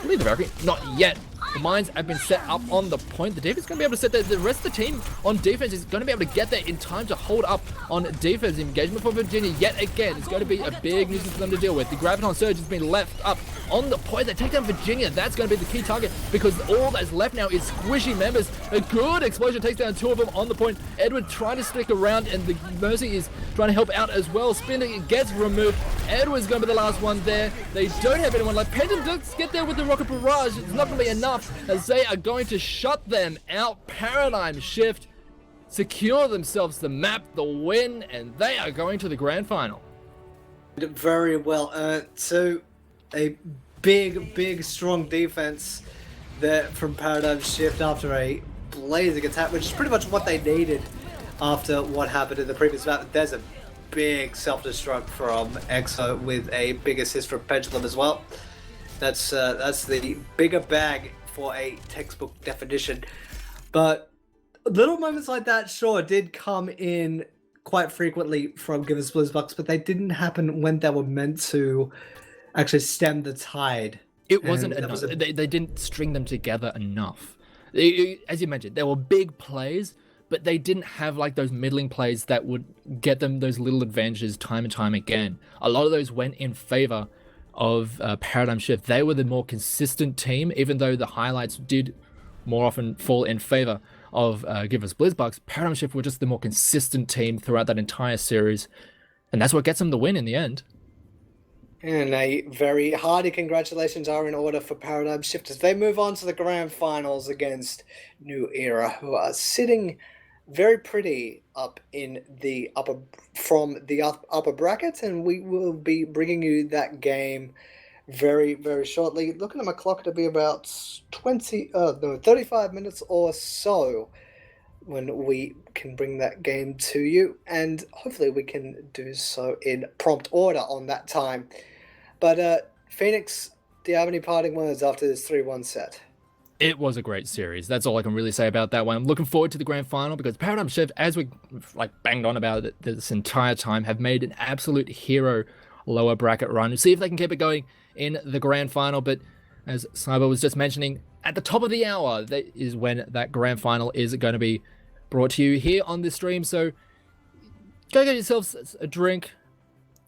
Speaker 1: leave the Valkyrie. Not yet. The mines have been set up on the point. The defense is going to be able to set the rest of the team on defense is going to be able to get there in time to hold up on defense. Engagement for Virginia yet again. It's going to be a big nuisance for them to deal with. The Graviton Surge has been left up on the point. They take down Virginia. That's going to be the key target because all that's left now is squishy members. A good explosion takes down two of them on the point. Edward trying to stick around, and the Mercy is trying to help out as well. Spinning gets removed. Edward's going to be the last one there. They don't have anyone left. Pendulum does get there with the Rocket Barrage. It's not going to be enough, as they are going to shut them out. Paradigm Shift secure themselves the map, the win, and they are going to the grand final.
Speaker 2: Very well earned. So a big, strong defense there from Paradigm Shift after a blazing attack, which is pretty much what they needed after what happened in the previous map. There's a big self-destruct from EXO with a big assist from Pendulum as well. That's the bigger bag for a textbook definition. But little moments like that, sure, did come in quite frequently from Givers Blizzbucks, but they didn't happen when they were meant to actually stem the tide.
Speaker 1: It wasn't enough. They didn't string them together enough. As you mentioned, there were big plays, but they didn't have like those middling plays that would get them those little advantages time and time again. A lot of those went in favor of Paradigm Shift. They were the more consistent team, even though the highlights did more often fall in favor of Givers Blizzbucks. Paradigm Shift were just the more consistent team throughout that entire series, and that's what gets them the win in the end.
Speaker 2: And a very hearty congratulations are in order for Paradigm Shift as they move on to the grand finals against New Era, who are sitting very pretty up in the upper bracket, and we will be bringing you that game very shortly. Looking at my clock, it'll be about 35 minutes or so when we can bring that game to you, and hopefully we can do so in prompt order on that time. But Phoenix, do you have any parting words after this 3-1 set?
Speaker 1: It was a great series. That's all I can really say about that one. I'm looking forward to the grand final because Paradigm Shift, as we banged on about it this entire time, have made an absolute hero lower bracket run. See if they can keep it going in the grand final. But as Cyber was just mentioning, at the top of the hour, that is when that grand final is going to be brought to you here on this stream. So go get yourselves a drink,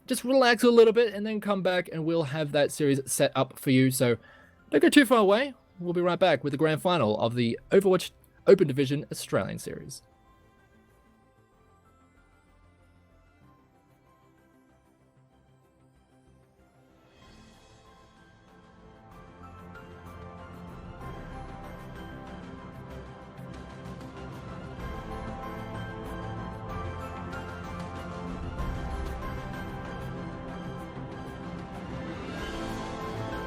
Speaker 1: just relax a little bit, and then come back and we'll have that series set up for you. So don't go too far away. We'll be right back with the grand final of the Overwatch Open Division Australian Series.